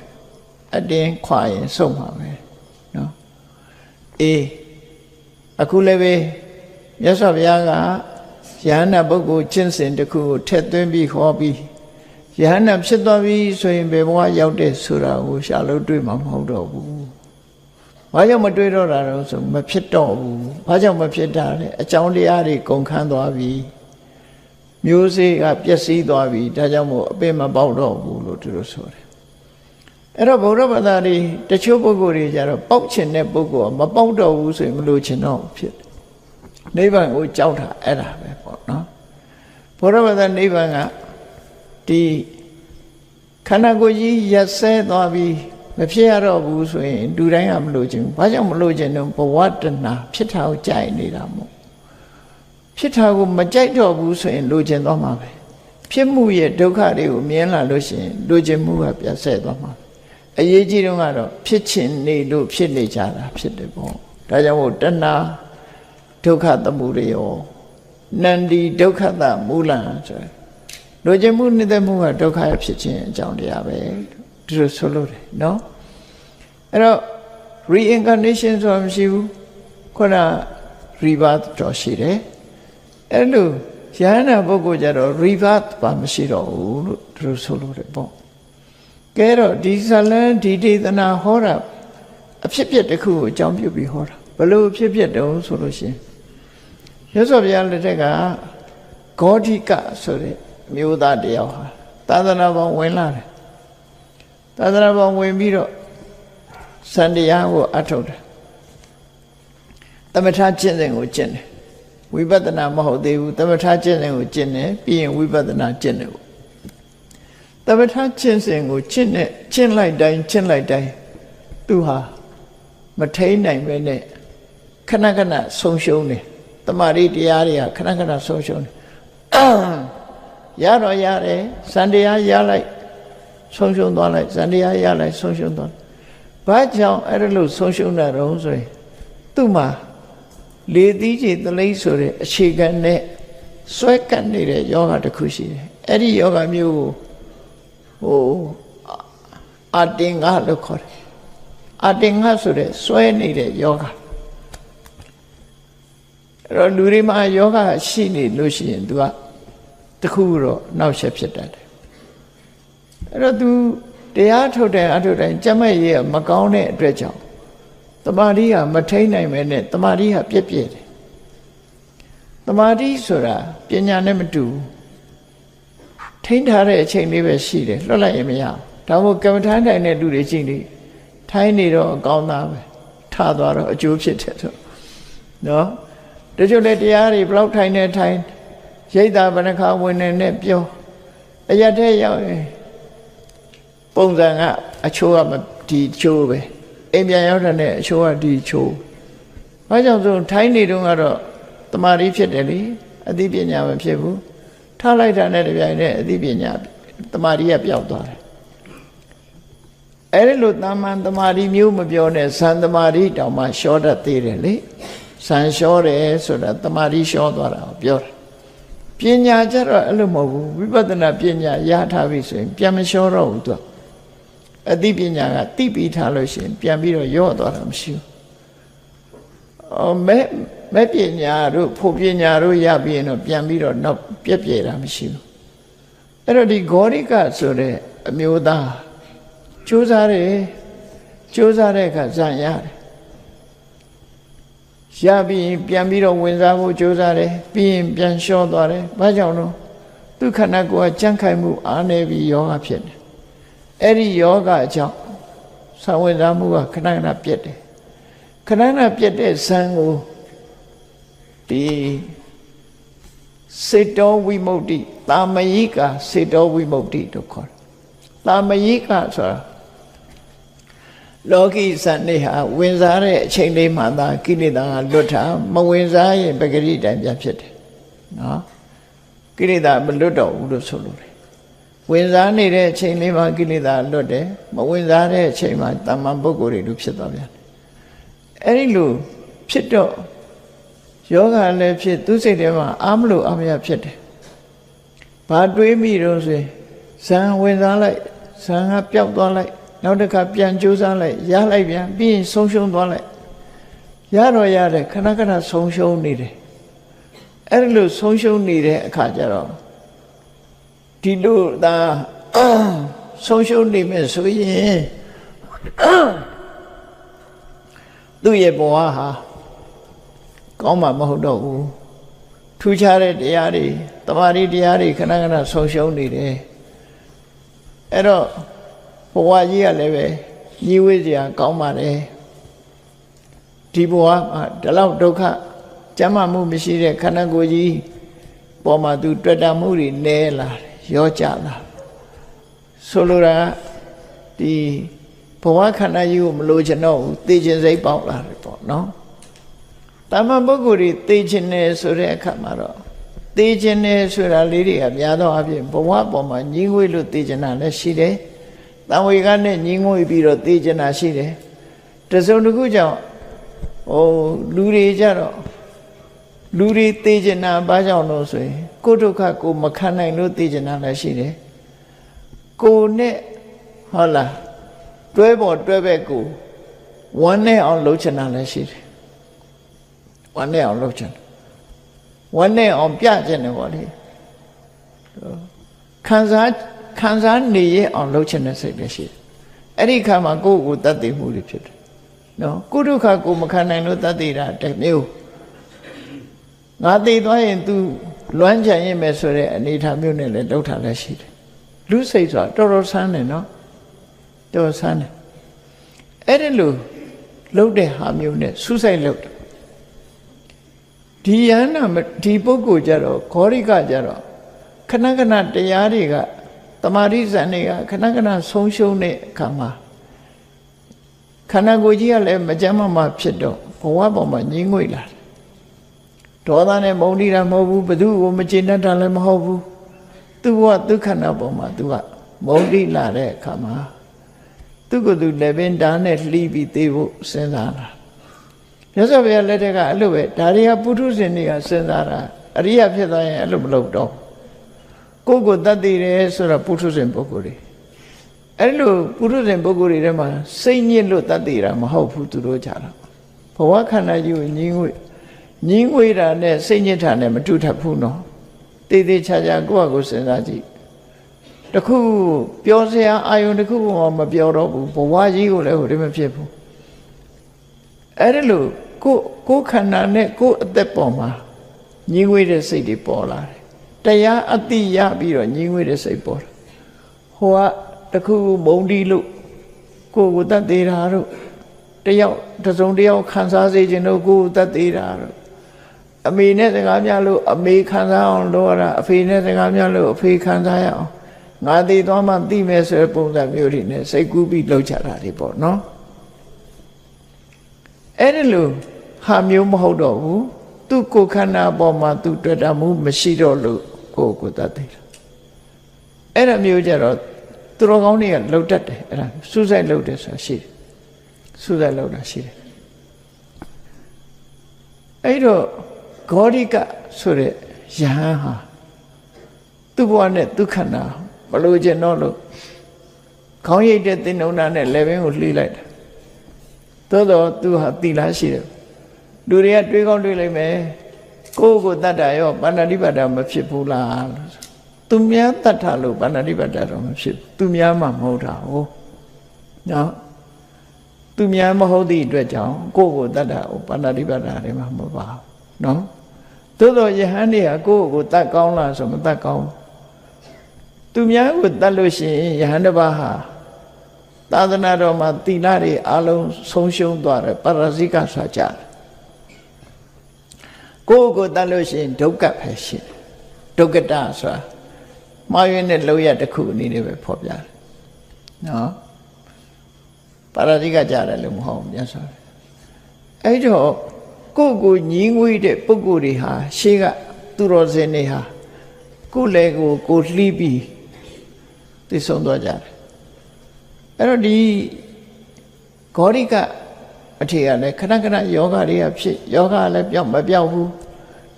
အတင်းခွာရင်စုပ်မှာပဲနော်အေးအခုလည်းပဲမြတ်စွာဘုရားကယဟနာပုဂ္ဂိုလ်ကျင့်စဉ်တစ်ခုကိုထည့်သွင်းပြီးဟောပြီးယဟနာဖြစ်သွားပြီဆိုရင်ဘယ်ဘဝရောက်တဲ့ဆိုတာကိုရှာလို့တွေ့မှာမဟုတ်တော့ဘူး။ဘာကြောင့်မတွေ့တော့တာလဲဆိုမဖြစ်တော့ဘူး။ဘာကြောင့်မဖြစ်တာလဲအကြောင်းတရားတွေကုန်ခန်းသွားပြီ။မျိုးစေ့ကပျက်စီးသွားပြီဒါကြောင့်မို့အပင်မပေါက်တော့ဘူးလို့သူတို့ဆိုတယ်။အဲ့တော့ဗုဒ္ဓဘာသာတွေတချို့ပုဂ္ဂိုလ်တွေကြတော့ပေါက်ချင်တဲ့ပုဂ္ဂိုလ်ကမပေါက်တော့ဘူးဆိုရင်မလို့ချင်တော့ဖြစ်တယ်။နိဗ္ဗာန်ကိုကြောက်တာအဲ့ဒါပဲပေါ့နော်။ဗုဒ္ဓဘာသာနိဗ္ဗာန်ကဒီခန္ဓာကိုယ်ကြီးရက်ဆဲသွားပြီးမဖြစ်ရတော့ဘူးဆိုရင်လူတိုင်းကမလို့ခြင်းဘာကြောင့်မလို့ခြင်းတော့ဘဝတဏှာဖြစ်တာကိုကြိုက်နေတာမို့ဖြစ်တာကိုမကြိုက်တော့ဘူးဆိုရင်လိုခြင်းသွားမှာပဲဖြစ်မှုရဲ့ဒုက္ခတွေကိုမြင်လာလို့ရှိရင်လိုခြင်းမှုကပြတ်ဆဲသွားမှာအရေးကြီးတော့ကတော့ဖြစ်ခြင်းနေလို့ဖြစ်နေကြတာဖြစ်တယ်ပေါ့ဒါကြောင့်မို့တဏှာဒုက္ခသမုဒယောနန္ဒီဒုက္ခသမူလံဆို လိုချင်မှုနှစ်သက်မှုကဒုက္ခရဖြစ်ခြင်းအကြောင်းတရားပဲဒီလိုဆိုလို့တယ်နော်အဲ့တော့ reincarnation ဆိုတာမရှိဘူးခုန rebirth တော့ရှိတယ်အဲ့လိုယဟန္တာပုဂ္ဂိုလ်ကြတော့ rebirth ပါမရှိတော့ဘူးလို့ဒီလိုဆိုလို့တယ်ပေါ့ကဲတော့ဒီဇလန်းဒီဒေသနာဟောတာအဖြစ်အပျက်တစ်ခုကိုအကြောင်းပြုပြီးဟောတာဘလို့အဖြစ်အပျက်တုံးဆိုလို့ရှိရင်မြတ်စွာဘုရားလက်ထက်ကဂေါဓိကဆိုတဲ့မျိုးသားတယောက်ဟာသာသနာပေါင်းဝင်လာတယ်သာသနာပေါင်းဝင်ပြီးတော့စံတရားကိုအထုတ်တယ်သမထကျင့်စဉ်ကိုကျင့်တယ်ဝိပဿနာမဟုတ်သေးဘူးသမထကျင့်စဉ်ကိုကျင့်တယ်ပြီးရင်ဝိပဿနာကျင့်တယ်သမထကျင့်စဉ်ကိုကျင့်လိုက်တိုင်းသူဟာမထိန်နိုင်ပဲနဲ့ခဏခဏဆုံးရှုံးတယ်တမာရီတရားတွေကခဏခဏဆုံးရှုံးတယ်ရတော့ရတယ်စံတရားရလိုက်ဆုံးရှုံးသွားလိုက်စံတရားရလိုက်ဆုံးရှုံးသွားဘာကြောင့်အဲ့လိုဆုံးရှုံးတာတော့ဆိုရင်သူ့မှာလေသီးကြီးသလိပ်ဆိုတဲ့အခြေခံနဲ့ဆွဲကပ်နေတဲ့ယောဂတစ်ခုရှိတယ်အဲ့ဒီယောဂမျိုးကိုအာတင်္ဂလို့ခေါ်တယ်အာတင်္ဂဆိုတဲ့ဆွဲနေတဲ့ယောဂအဲ့တော့လူတွေမှာယောဂရှိနေလို့ရှိရင်သူကတခုတော့နောက်ဆက်ဖြစ်တတ်တယ်အဲ့တော့သူတရားထုတ်တဲ့အထုတ်တိုင်းကြက်မဲ့ရေးမကောင်းတဲ့အတွက်ကြောင့်တမာတိဟာမထိန်နိုင်ပဲနဲ့တမာတိဟာပြည့်တယ်တမာတိဆိုတာပညာနဲ့မတူထိန်ထားတဲ့အချိန်လေးပဲရှိတယ်လွတ်လိုက်ရင်မရဒါမို့ကမ္မထာထိုင်တဲ့လူတွေကြည့်နေထိုင်နေတော့အကောင်းသားပဲထသွားတော့အကျိုးဖြစ်တယ်တော့နော်တချို့လေတရားတွေဘလောက်ထိုင်နေထိုင်ရိတ်တာဘဏ္ဍခါဝင်နေနဲ့ပြောအရတဲ့ရောက်ရင်ပုံစံကအချိုးကဒီချိုးပဲအိမ်ပြန်ရောက်တဲ့အချိုးကဒီချိုးဘာကြောင့်ဆိုထိုင်းနေတုန်းကတော့တမာရီဖြစ်တယ်လေအသိပညာမဖြစ်ဘူးထားလိုက်တာနဲ့တပြိုင်နက်အသိပညာတမာရီကပျောက်သွားတယ်အဲ့ဒီလိုတာမန်တမာရီမျိုးမပြောနဲ့ဇန်တမာရီတောင်မှရှောတတ်သေးတယ်လေဇန်ရှောတယ်ဆိုတာတမာရီရှောသွားတာကိုပြောတယ်ပညာကြတော့အဲ့လိုမဟုတ်ဘူးဝိပဿနာပညာရထားပြီဆိုရင်ပြန်မလျှောတော့ဘူးသူအသိပညာကသိပြီးထားလို့ရှိရင်ပြန်ပြီးတော့ရော့သွားတာမရှိဘူးမဲ့ပညာတို့ဖို့ပညာတို့ရပြီးရင်တော့ပြန်ပြီးတော့နောက်ပြက်ပြဲတာမရှိဘူးအဲ့တော့ဒီဂေါရိကဆိုတဲ့အမျိုးသားကြိုးစားတဲ့အခါဇံရတယ်ရပြီးရင်ပြန်ပြီးတော့ဝင်စားဖို့ကြိုးစားတယ်ပြီးရင်ပြန်လျှော့သွားတယ်ဘာကြောင့်လဲသူခန္ဓာကိုယ်ကကြံ့ခိုင်မှုအားနေပြီးယောဂဖြစ်တယ်အဲ့ဒီယောဂအကြောင်းသံဝင်စားမှုကခဏခဏပြတ်တယ်ခဏခဏပြတ်တဲ့ဇံကိုဒီစေတောဝိမု ക്തി တာမယိကစေတောဝိမု ക്തി တို့ခေါ်တယ်တာမယိကဆိုတာလောကီဇန်နေဟာဝင်စားတဲ့အချိန်လေးမှသာကိလေသာကလွတ်တာမဝင်စားရင်ပဂရိတိုင်ပြန်ဖြစ်တယ်နော်ကိလေသာမလွတ်တော့ဘူးလို့ဆိုလို့တယ်ဝင်စားနေတဲ့အချိန်လေးမှာကိလေသာလွတ်တယ်မဝင်စားတဲ့အချိန်မှာတမ္မာပုဂ္ဂိုလ်တွေလိုဖြစ်သွားပြန်တယ်အဲ့ဒီလိုဖြစ်တော့ယောဂလည်းဖြစ်သူစိတ်ထဲမှာအာမလို့အမရဖြစ်တယ်ဘာတွေးမိတော့ဆိုရင်ဇံဝင်စားလိုက်ဇံကပျောက်သွားလိုက်နောက်တစ်ခါပြန်ကြိုးစားလိုက်ရလိုက်ပြန်ပြီးရင်ဆုံးရှုံးသွားလိုက်ရတော့ရတယ်ခဏခဏဆုံးရှုံးနေတယ်အဲ့လိုဆုံးရှုံးနေတဲ့အခါကျတော့ဒီလိုသာဆုံးရှုံးနေမယ်ဆိုရင်သူ့ရဲ့ဘဝဟာကောင်းမှာမဟုတ်တော့ဘူးထူးခြားတဲ့တရားတွေတမာရီတရားတွေခဏခဏဆုံးရှုံးနေတယ်အဲ့တော့ဘဝကြီးကလည်းပဲညီဝေးစရာကောင်းပါတယ်ဒီဘဝမှာဒီလောက်ဒုက္ခကျမ်းမာမှုမရှိတဲ့ခန္ဓာကိုယ်ကြီးပေါ်မှာသူတွေ့တာမှုတွေနည်းလာတယ်ရောကြလာဆိုလိုတာဒီဘဝခန္ဓာကြီးကိုမလိုချင်တော့ဘူးသိခြင်းစိတ်ပေါက်လာတယ်ပေါ့နော်တာမန်ပုဂ္ဂိုလ်တွေသိခြင်းနဲ့ဆိုတဲ့အခါမှာတော့သိခြင်းနဲ့ဆိုတာလေးတွေကများသောအားဖြင့်ဘဝပေါ်မှာညီငွေလို့သိခြင်းတာလည်းရှိတယ်တန်ဝေကနဲ့ညီငွေပြီးတော့သိခြင်းတာရှိတယ်တစုံတစ်ခုကြောင့်လူတွေကြတော့လူတွေသိခြင်းတာဘာကြောင့်လို့ဆိုရင် ကိုဒုက္ခကိုမခံနိုင်လို့သိကျင်တာလည်းရှိတယ်ကိုနဲ့ဟုတ်လားတွဲပေါ်တွဲဘက်ကိုဝမ်းနဲ့အောင်လှုပ်ချင်တာလည်းရှိတယ်ဝမ်းနဲ့အောင်လှုပ်ချင်ဝမ်းနဲ့အောင်ပြချင်တယ်ဗောလေခံစားနေရအောင်လှုပ်ချင်တဲ့စိတ်လည်းရှိတယ်အဲ့ဒီခါမှာကိုယ့်ကိုယ်တတ်သိမှုတွေဖြစ်တယ်နော်ကိုဒုက္ခကိုမခံနိုင်လို့တတ်သိတာတစ်မျိုးငါသိသွားရင် तू လွမ်းချင်ရင်မယ်ဆိုတဲ့အနေထားမျိုးနဲ့လည်းလှုပ်တာလည်းရှိတယ်လူစိတ်ဆိုတာတော်တော်ဆန်းတယ်နော်တော်ဆန်းတယ်အဲ့ဒီလိုလှုပ်တဲ့ဟာမျိုးနဲ့ဆုစိုက်လှုပ်တယ်ဒီယန္နာဒီပုဂ္ဂိုလ်ကြတော့ခောရိကကြတော့ခဏခဏတရားတွေကတမာရိဇန်တွေကခဏခဏဆုံးရှုံးတဲ့အခါမှာခန္ဓာကိုယ်ကြီးကလည်းမကြမ်းမဖြစ်တော့ဘဝပေါ်မှာညှင်းငွေ့လာတယ်ဒေါသနဲ့မုန်းတိတာမဟုတ်ဘူးဘသူ့ကိုမကျေနပ်တာလည်းမဟုတ်ဘူးသူ့ဘဝသူခန္ဓာပေါ်မှာသူကမုန်းတိလာတဲ့အခါမှာသူ့ကိုယ်သူလည်းပင်ဓာတ်နဲ့လှီးပြီးသေးဖို့စဉ်းစားတာမြတ်စွာဘုရားလက်ထက်ကအဲ့လိုပဲဒါတွေကပုထုဇဉ်တွေကစဉ်းစားတာအရိယဖြစ်သွားရင်အဲ့လိုမလုပ်တော့ကိုယ့်ကိုယ်တတ်သိတယ်ဆိုတော့ပုထုဇဉ်ပုဂ္ဂိုလ်တွေအဲ့လိုပုထုဇဉ်ပုဂ္ဂိုလ်တွေထဲမှာစိတ်ညစ်လို့တတ်သိတာမဟုတ်ဘူးသူတို့ကြတာဘဝခန္ဓာကြီးကိုညှင်းငွေတာနဲ့စိတ်ညစ်တာနဲ့မတူထပ်ဘူးနော်တည်တည်ချာချာကိုယ့်ဟာကိုယ်စဉ်းစားကြည့်တခုပြောစရာအာယုန်တခုမှမပြောတော့ဘူးဘဝကြီးကိုလည်းဟိုတည်းမဖြစ်ဘူးအဲ့ဒါလို့ကိုယ်ခန္ဓာနဲ့ကိုယ်အသက်ပေါ်မှာညှင်းငွေတဲ့စိတ်တွေပေါ်လာတယ်တရားအတိရပြီးတော့ညှင်းငွေတဲ့စိတ်ပေါ်လာဟိုကတခုမုံတီလို့ကိုယ်ကိုတတ်သေးတာတို့တယောက်တစ်စုံတယောက်ခံစားစေခြင်းတို့ကိုယ်တတ်သေးတာတို့အမေနဲ့စကားများလို့အမေခံစားအောင်လုပ်ရတာအဖေနဲ့စကားများလို့အဖေခံစားရအောင်ငါသိသွားမှသိမယ်ဆိုတဲ့ပုံစံမျိုးတွေနဲ့စိတ်ကူးပြီးလှုပ်ချတာတွေပေါ့နော်အဲ့ဒီလိုဟာမျိုးမဟုတ်တော့ဘူးသူကိုယ်ခန္ဓာပေါ်မှာသူတွေ့တာမှုမရှိတော့လို့ကိုယ်ကိုတတ်သေးတာအဲ့ဒါမျိုးကြတော့သူတော်ကောင်းတွေကလှုပ်တတ်တယ်အဲ့ဒါစူးစိုက်လှုပ်တယ်ဆိုတာရှိတယ်စူးစိုက်လှုပ်တာရှိတယ်အဲ့တော့ဂေါရိကဆိုတဲ့ယဟန်ဟာသူ့ဘဝနဲ့သူ့ခန္ဓာမလို့ကျင်တော့လို့ခေါင်းရိပ်တဲ့သင်္နုံနာနဲ့လက်ဘင်းကိုလှီးလိုက်တာသို့တော့သူဟာသီလရှိတယ်လူတွေကတွေးကောင်းတွေးလိုက်မယ်ကိုယ့်ကိုတတ်တာရောပါဏာတိပါဒမဖြစ်ဘူးလားလို့သူများတတ်တာလို့ပါဏာတိပါဒတော့မဖြစ်ဘူးသူများမှမဟုတ်တာဟုတ်နော်သူများမဟုတ်သည့်အတွက်ကြောင့်ကိုယ့်ကိုတတ်တာကိုပါဏာတိပါဒတွေမှမပါဘူးနော်သို့တော့ယဟန်တွေကကိုယ့်ကိုတတ်ကောင်းလားဆိုမတတ်ကောင်းသူများကိုတတ်လို့ရှိရင်ယဟန်တစ်ပါးဟာသာသနာတော်မှာသီလတွေအလုံးဆုံးရှုံးသွားတယ်ပါရဇိကဆိုကြတယ်ကိုယ့်ကိုတတ်လို့ရှိရင်ဒုက္ခပဲရှိတယ်ဒုက္ကတဆိုတာမှားယွင်းတဲ့လောက်ရတစ်ခုအနေနဲ့ပဲဖော်ပြတယ်နော်ပါရဇိကကြတယ်လို့မဟုတ်ဘူးမြတ်စွာဘုရားအဲ့တော့ကိုယ့်ကိုညင်းငွေးတဲ့ပုဂ္ဂိုလ်တွေဟာရှေးကသူတော်စင်တွေဟာကိုယ်လည်းကိုလှီးပြီးသိဆုံးသွားကြတယ်အဲ့တော့ဒီဂေါရိကအထေကလည်းခဏခဏယောဂတွေကဖြစ်ယောဂလည်းမပြောက်ဘူး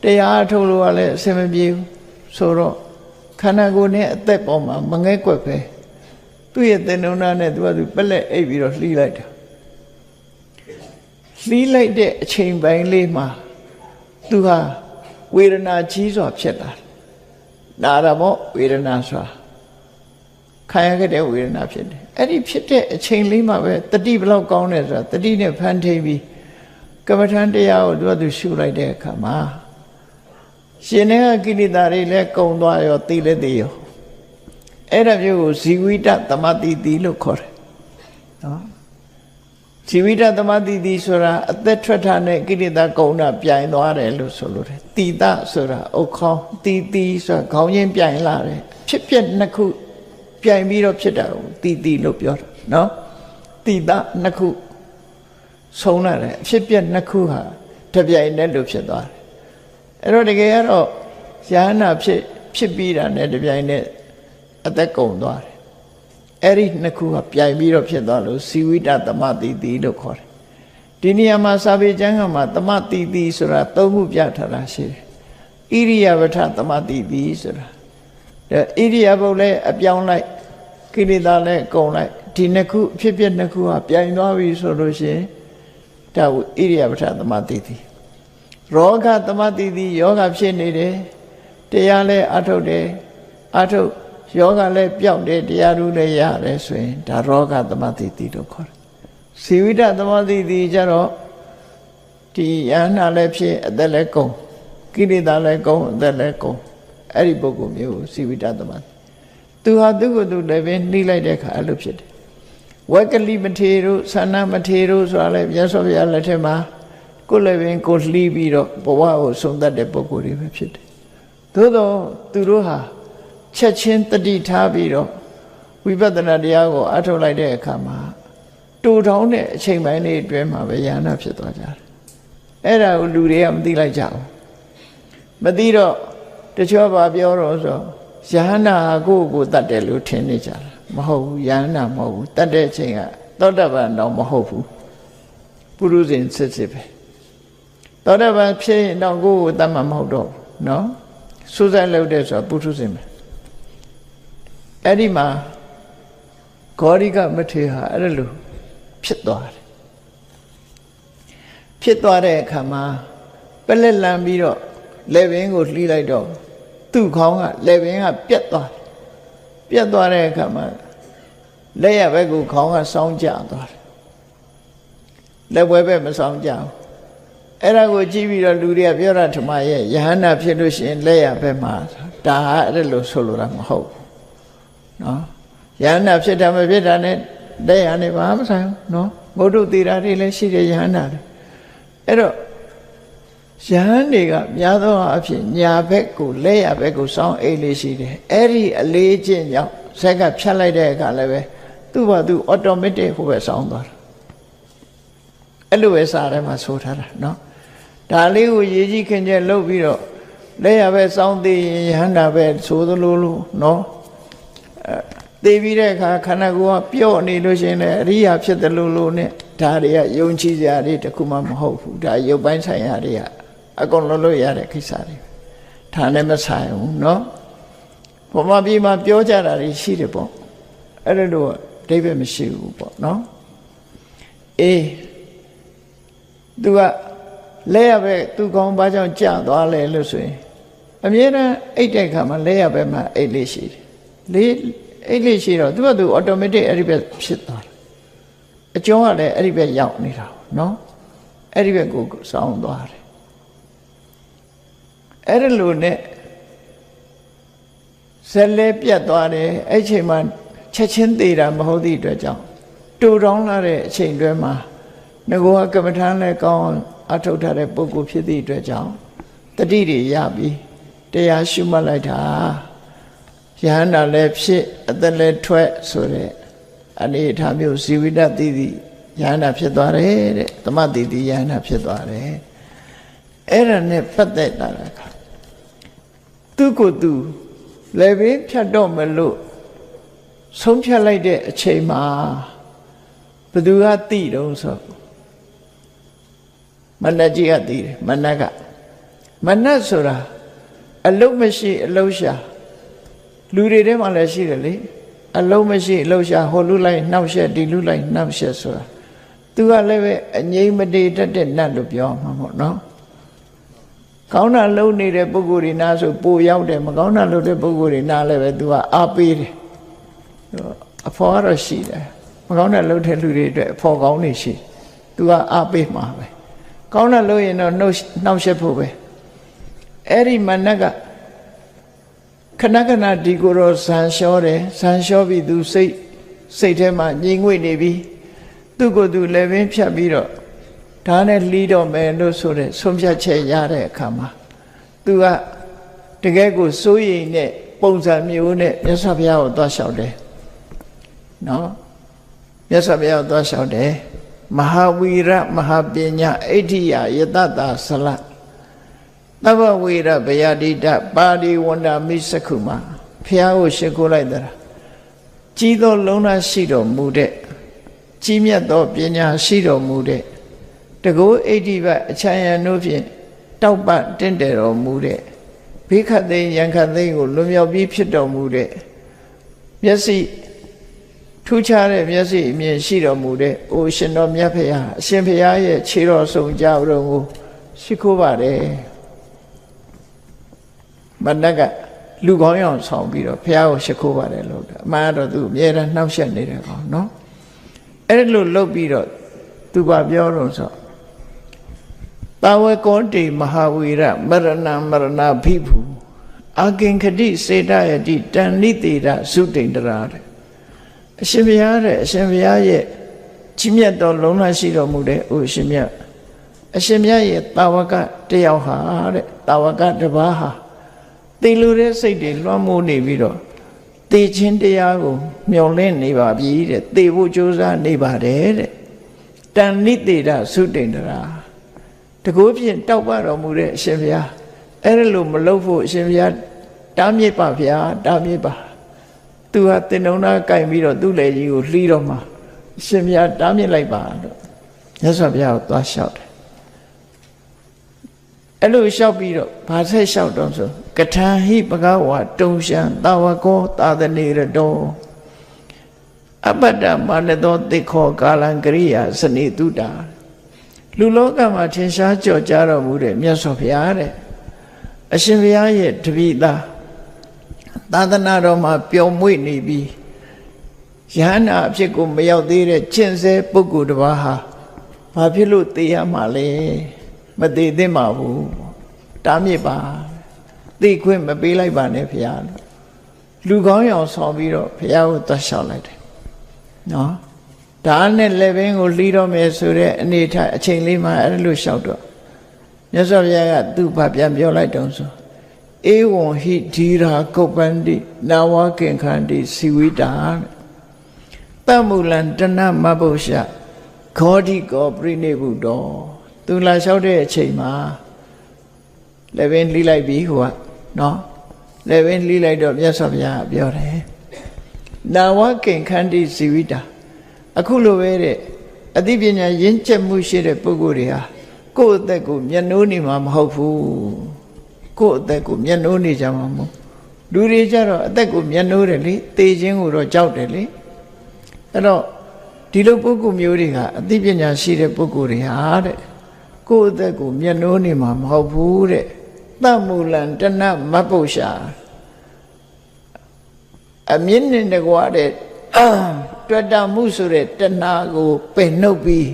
တရားထုတ်လို့ကလည်းအဆင်မပြေဘူးဆိုတော့ခန္ဓာကိုယ်နဲ့အသက်ပေါ်မှာမငဲ့ကွက်ပဲသူ့ရဲ့သင်္နုံနာနဲ့သူကသူပက်လက်အိပ်ပြီးတော့လှီးလိုက်တာလှီးလိုက်တဲ့အချိန်ပိုင်းလေးမှာသူဟာဝေဒနာကြီးစွာဖြစ်လာနာရမောဝေဒနာစွာခံရခဲ့တဲ့ဝေဒနာဖြစ်တယ်အဲ့ဒီဖြစ်တဲ့အချိန်လေးမှာပဲတတိဘလောက်ကောင်းတယ်ဆိုတာတတိနဲ့ဖန်ထိန်ပြီးကမ္မထံတရားကိုသူရှုလိုက်တဲ့အခါမှာရှင်တဲ့ကိလေသာတွေလည်းကုန်သွားရောသိလည်းသိရောအဲ့ဒါမျိုးကိုဇီဝိတသမတိတိလို့ခေါ်တယ်နော်ဇီဝိတသမတိတိဆိုတာအသက်ထွက်တာနဲ့ကိလေသာကုန်တာပြိုင်သွားတယ်လို့ဆိုလိုတယ်တိတဆိုတာဥခေါင်းတိတိဆိုတာခေါင်းချင်းပြိုင်လာတယ်ဖြစ်ပြနှစ်ခုပြိုင်ပြီးတော့ဖြစ်တာကိုတိလို့ပြောတာနော်တိတနှစ်ခုဆုံးလာတယ်အဖြစ်ပြနှစ်ခုဟာတပြိုင်တည်းလို့ဖြစ်သွားတယ်အဲ့တော့တကယ်ကတော့ယဟနာဖြစ်ပြီးတာနဲ့တပြိုင်တည်းအသက်ကုန်သွားတယ်အဲ့ဒီနှစ်ခုကပြိုင်ပြီးတော့ဖြစ်သွားလို့ဇီဝိတသမတိတိလို့ခေါ်တယ်ဒီနေရာမှာစာပေကျမ်းကမှာသမတိတိဆိုတာသုံးခုပြထားတာရှိတယ် ရိယပဋ္ဌသမတိတိဆိုတာဣရိယာပုလည်းအပြောင်းလိုက်ကိလေသာလည်းကုန်လိုက်ဒီနှစ်ခုအဖြစ်နှစ်ခုဟာပြိုင်သွားပြီဆိုလို့ရှိရင်ဒါဣရိယာပဋ္ဌသမတိတိရောဂသမတိတိယောဂဖြစ်နေတယ်တရားလည်းအထုတ်တယ်အထုတ်ယောဂလည်းပျောက်တယ်တရားဓုလည်းရတယ်ဆိုရင်ဒါရောဂသမတိတိလို့ခေါ်တယ်ဇီဝိတသမတိတိကျတော့ဒီယန္နာလည်းဖြစ်အသက်လည်းကုန်ကိလေသာလည်းကုန်အသက်လည်းကုန်အဲ့ဒီပုဂ္ဂိုလ်မျိုးဇီဝိတသမတိသူဟာသူ့ကိုယ်သူလည်းပဲနှိမ့်လိုက်တဲ့အခါအဲ့လိုဖြစ်တယ်ဝက်ကလိမထေတို့သန္နမထေတို့ဆိုတာလည်းမြတ်စွာဘုရားလက်ထက်မှာကိုယ်လည်းပင်ကိုလှီးပြီးတော့ဘဝကိုဆုံးသက်တဲ့ပုဂ္ဂိုလ်တွေပဲဖြစ်တယ်သို့တော့သူတို့ဟာချက်ချင်းတတိထားပြီးတော့ဝိပဿနာတရားကိုအထုတ်လိုက်တဲ့အခါမှာတူထောင်းတဲ့အချိန်ပိုင်းလေးအတွင်းမှာပဲယန္နာဖြစ်သွားကြတယ်အဲ့ဒါကိုလူတွေကမသိလိုက်ကြဘူးမသိတော့တချို့ဘာပြောတော့ဆိုယန္နာကိုတတ်တယ်လို့ထင်နေကြတာမဟုတ်ဘူးယန္နာမဟုတ်ဘူးတတ်တဲ့အချိန်ကသောတပန်တော့မဟုတ်ဘူးပုရုဇဉ်စစ်ပဲသောတပန်ဖြစ်ရင်တော့ကိုတတ်မှာမဟုတ်တော့ဘူးနော်စူးစိုက်လုပ်တဲ့ဆိုပုထုဇဉ်ပဲအဲ့ဒီမှာဂေါရိကမထေရဟာအဲ့လိုဖြစ်သွားတယ်ဖြစ်သွားတဲ့အခါမှာပလက်လန်ပြီးတော့လက်ဘင်းကိုလှီးလိုက်တော့သူ့ခေါင်းကလက်ဘင်းကပြတ်သွားတယ်ပြတ်သွားတဲ့အခါမှာလက်ရဘက်ကိုခေါင်းကစောင်းကျသွားတယ်လက်ဝဲဘက်မစောင်းကြဘူးအဲ့ဒါကိုကြည့်ပြီးတော့လူတွေကပြောတာဓမ္မရဲ့ယဟန္တာဖြစ်လို့ရှိရင်လက်ရဘက်မှာဒါဟာအဲ့လိုဆိုလိုတာမဟုတ်ဘူးနော်ယဟန္တာဖြစ်တာမဖြစ်တာနဲ့လက်ရနဲ့ဘာမှဆိုင်ဘူးနော်ဘုဒ္ဓသီရာတွေလည်းရှိတယ်ယဟန္တာတွေအဲ့တော့ယဟန်တွေကများသောအားဖြင့်ညာဘက်ကိုလက်ရဘက်ကိုစောင်းအိတ်လေးရှိတယ်အဲ့ဒီအလေးချင်းကြောင့်ဆက်ကဖြတ်လိုက်တဲ့အခါလည်းပဲသူ့ဘာသူ automatic ဟိုဘက်စောင်းသွားတာအဲ့လိုပဲစာထဲမှာဆိုထားတာနော်ဒါလေးကိုရေးကြီးခင်ကျဲလုပ်ပြီးတော့လက်ရဘက်စောင်းသေးရင်ယဟန်တာပဲဆိုသလိုလိုနော်သိပြီးတဲ့အခါခန္ဓာကိုယ်ကပြော့နေလို့ရှိရင်လည်းအရိယာဖြစ်တယ်လို့နဲ့ဒါတွေကယုံကြည်စရာတွေတခုမှမဟုတ်ဘူးဒါရုပ်ပိုင်းဆိုင်ရာတွေကအကုန်လုံးလို့ရတဲ့ကိစ္စတွေဒါနဲ့မဆိုင်ဘူးเนาะဘုမပြေမှာပြောကြတာတွေရှိတယ်ပေါ့အဲ့ဒါလို့အဓိပ္ပာယ်မရှိဘူးပေါ့เนาะအေးသူကလက်ရပဲသူကောင်းဘာကြောင့်ကြာသွားလဲလို့ဆိုရင်အမြဲတမ်းအိတ်တဲ့ခါမှာလက်ရပဲမှာအိတ်လေးရှိတယ်လေးအိတ်လေးရှိတော့သူကသူ automatic အဲ့ဒီပဲဖြစ်သွားတယ်အကျောင်းကလည်းအဲ့ဒီပဲရောက်နေတာเนาะအဲ့ဒီပဲကိုစောင်းသွားတယ်အဲ့ဒီလိုနဲ့ဇလဲပြတ်သွားတယ်အဲ့ချိန်မှာချက်ချင်းသေးတာမဟုတ်သည့်အတွက်ကြောင့်တူတောင်းလာတဲ့အချိန်တွဲမှာငကောကမ္မထာလည်းကောင်းအထုတ်ထားတဲ့ပုဂ္ဂိုလ်ဖြစ်သည့်အတွက်ကြောင့်တတိတွေရပြီးတရားရှုမှတ်လိုက်တာယဟန္တာလည်းဖြစ်အသက်လည်းထွက်ဆိုတဲ့အနေအထားမျိုးဇီဝိတတိတိယဟန္တာဖြစ်သွားတယ်တဲ့သမတိတိယဟန္တာဖြစ်သွားတယ်အဲ့ဒါနဲ့ပတ်သက်တာကသူကိုယ်သူလည်းပဲဖြတ်တော့မလို့ဆုံးဖြတ်လိုက်တဲ့အချိန်မှာဘသူကသိတော့ဆိုမနတ်ကြီးကသိတယ်မနတ်ဆိုတာအလုံးမရှိအလုံးရှာလူတွေထဲမှာလည်းရှိတယ်လေအလုံးမရှိအလုံးရှာဟိုလူလိုက်နှောက်ရှက်ဒီလူလိုက်နှောက်ရှက်ဆိုတာသူကလည်းပဲအငြိမ်မတည်တတ်တဲ့နတ်လို့ပြောမှာပေါ့နော်ကောင်းတာလုပ်နေတဲ့ပုဂ္ဂိုလ်တွေနားဆိုပိုရောက်တယ်မကောင်းတာလုပ်တဲ့ပုဂ္ဂိုလ်တွေနားလည်းပဲသူကအားပေးတယ်အဖော်ကတော့ရှိတယ်မကောင်းတာလုပ်တဲ့လူတွေအတွက်အဖော်ကောင်းနေရှိသူကအားပေးမှာပဲကောင်းတာလုပ်ရင်တော့နှောက်ရှက်ဖို့ပဲအဲ့ဒီမနက်ကခဏခဏဒီကိုယ်တော့ဇန်လျှောတယ်ဇန်လျှောပြီးသူစိတ်ထဲမှာငြိမ်ငွေ့နေပြီသူ့ကိုယ်သူလည်းပင်ဖြတ်ပြီးတော့ဒါနဲ့လှီးတော့မယ်လို့ဆိုတဲ့ဆုံးဖြတ်ချက်ရတဲ့အခါမှာသူကတကယ်ကိုစိုးရိမ်တဲ့ပုံစံမျိုးနဲ့မြတ်စွာဘုရားကိုသွားလျှောက်တယ်နော်မြတ်စွာဘုရားကိုသွားလျှောက်တယ်မဟာဝီရမဟာပညာအဋ္ဌိယယတတာဆလသဗ္ဗဝေရဗယတိတပါရိဝန္ဒမိစက္ခုမှာဘုရားကိုရှိခိုးလိုက်တာကြီးသောလုံးသားရှိတော်မူတဲ့ကြီးမြတ်သောပညာရှိတော်မူတဲ့တကုအဋ္ဌိပအချမ်းယံတို့ဖြင့်တောက်ပတင့်တယ်တော်မူတဲ့ ဘေးခတ်သိမ်းရန်ခတ်သိမ်းကိုလွန်မြောက်ပြီးဖြစ်တော်မူတဲ့မျက်စိထူးခြားတဲ့မျက်စိအမြင်ရှိတော်မူတဲ့အိုရှင်တော်မြတ်ဖရာအရှင်ဖရာရဲ့ခြေတော်ဆုံးကြတော်ကိုရှိခိုးပါတယ်မနက်ကလူကောင်းရောင်ဆောင်ပြီးတော့ဖရာကိုရှိခိုးပါတယ်လို့အမှန်တော့သူအမြဲတမ်းနှောက်ယှက်နေတယ်ကောနော်အဲ့လိုလုပ်ပြီးတော့သူကပြောတော့ဆိုတာဝကောတိမဟာဝီရမရဏမရဏဘိဘူအာကင်ခတိစေတယတိတန်နိတေရသုတိန္ဒရာတဲ့အရှင်ဘုရားတဲ့အရှင်ဘုရားရဲ့ကြီးမြတ်တော်လုံးလရှိတော်မူတဲ့အိုရှင်မြတ်အရှင်မြတ်ရဲ့တာဝကတယောက်ဟာတဲ့တာဝကတစ်ပါးဟာသိလိုတဲ့စိတ်တွေလွှမ်းမိုးနေပြီးတော့သိချင်းတရားကိုမျှော်လင့်နေပါပြီတဲ့သိဖို့ကြိုးစားနေပါတယ်တဲ့တန်နိတေရသုတိန္ဒရာတကူဖြင့်တောက်ပတော်မူတဲ့အရှင်ဘုရားအဲ့ဒါလို့မလုပ်ဖို့အရှင်ဘုရားတားမြစ်ပါဗျာတားမြစ်ပါသူဟာတင်ုံနာကြိုင်ပြီးတော့သူ့လေကြီးကိုလှီးတော့မှအရှင်ဘုရားတားမြစ်လိုက်ပါတော့မြတ်စွာဘုရားကိုသွားလျှောက်တယ်အဲ့လိုလျှောက်ပြီးတော့ဘာဆက်လျှောက်တော့ဆိုကထံဟိပကဝါတုံရှံတာဝကောသာသနေရတောအပတ္တမာနသောတိခောကာလံကရိယာစနေတုတာလူလောကမှာထင်ရှားကြော်ကြားတော်မူတဲ့မြတ်စွာဘုရားတဲ့အရှင်ဘုရားရဲ့တပည့်သားသာသနာတော်မှာပျော်မွေ့နေပြီးယဟန္တာအဖြစ်ကိုမရောက်သေးတဲ့ကျင့်စေပုဂ္ဂိုလ်တစ်ပါးဟာဘာဖြစ်လို့သိရမှာလဲမသိသင့်ပါဘူးတားမြစ်ပါသိခွင့်မပေးလိုက်ပါနဲ့ဘုရားလူကောင်းရောင်ဆောင်ပြီးတော့ဘုရားကိုသွားလျှောက်လိုက်တယ်နော်ဒါနဲ့လက်ဘင်းကိုလှီးတော့မယ်ဆိုတဲ့အနေထားအချိန်လေးမှအဲ့လိုလျှောက်တော့မြတ်စွာဘုရားကသူ့ဘာပြန်ပြောလိုက်တော့ဆိုဧဝံဟိဓီရာကုပ္ပန္တိနာဝကင်္ခန္တိစီဝိတာတမူလံတဏမဘုရှခောတိကောပရိနိဗ္ဗုတောသူလာလျှောက်တဲ့အချိန်မှာလက်ဘင်းလှီးလိုက်ပြီဟိုကနော်လက်ဘင်းလှီးလိုက်တော့မြတ်စွာဘုရားပြောတယ်နာဝကင်္ခန္တိစီဝိတာအခုလိုပဲတဲ့အသိပညာရင့်ကျက်မှုရှိတဲ့ပုဂ္ဂိုလ်တွေဟာကိုယ့်အသက်ကိုမျက်နှိုးနေမှာမဟုတ်ဘူးကိုယ့်အသက်ကိုမျက်နှိုးနေကြမှာမဟုတ်လူတွေကြတော့အသက်ကိုမျက်နှိုးတယ်လေသေခြင်းကိုတော့ကြောက်တယ်လေအဲ့တော့ဒီလိုပုဂ္ဂိုလ်မျိုးတွေကအသိပညာရှိတဲ့ပုဂ္ဂိုလ်တွေဟာတဲ့ကိုယ့်အသက်ကိုမျက်နှိုးနေမှာမဟုတ်ဘူးတဲ့တမူလံတဏမပု္ပ္ပရှာအမြင့်နဲ့တကွာတဲ့တွေ့တာမှုဆိုတဲ့တဏှာကိုပယ်နှုတ်ပြီး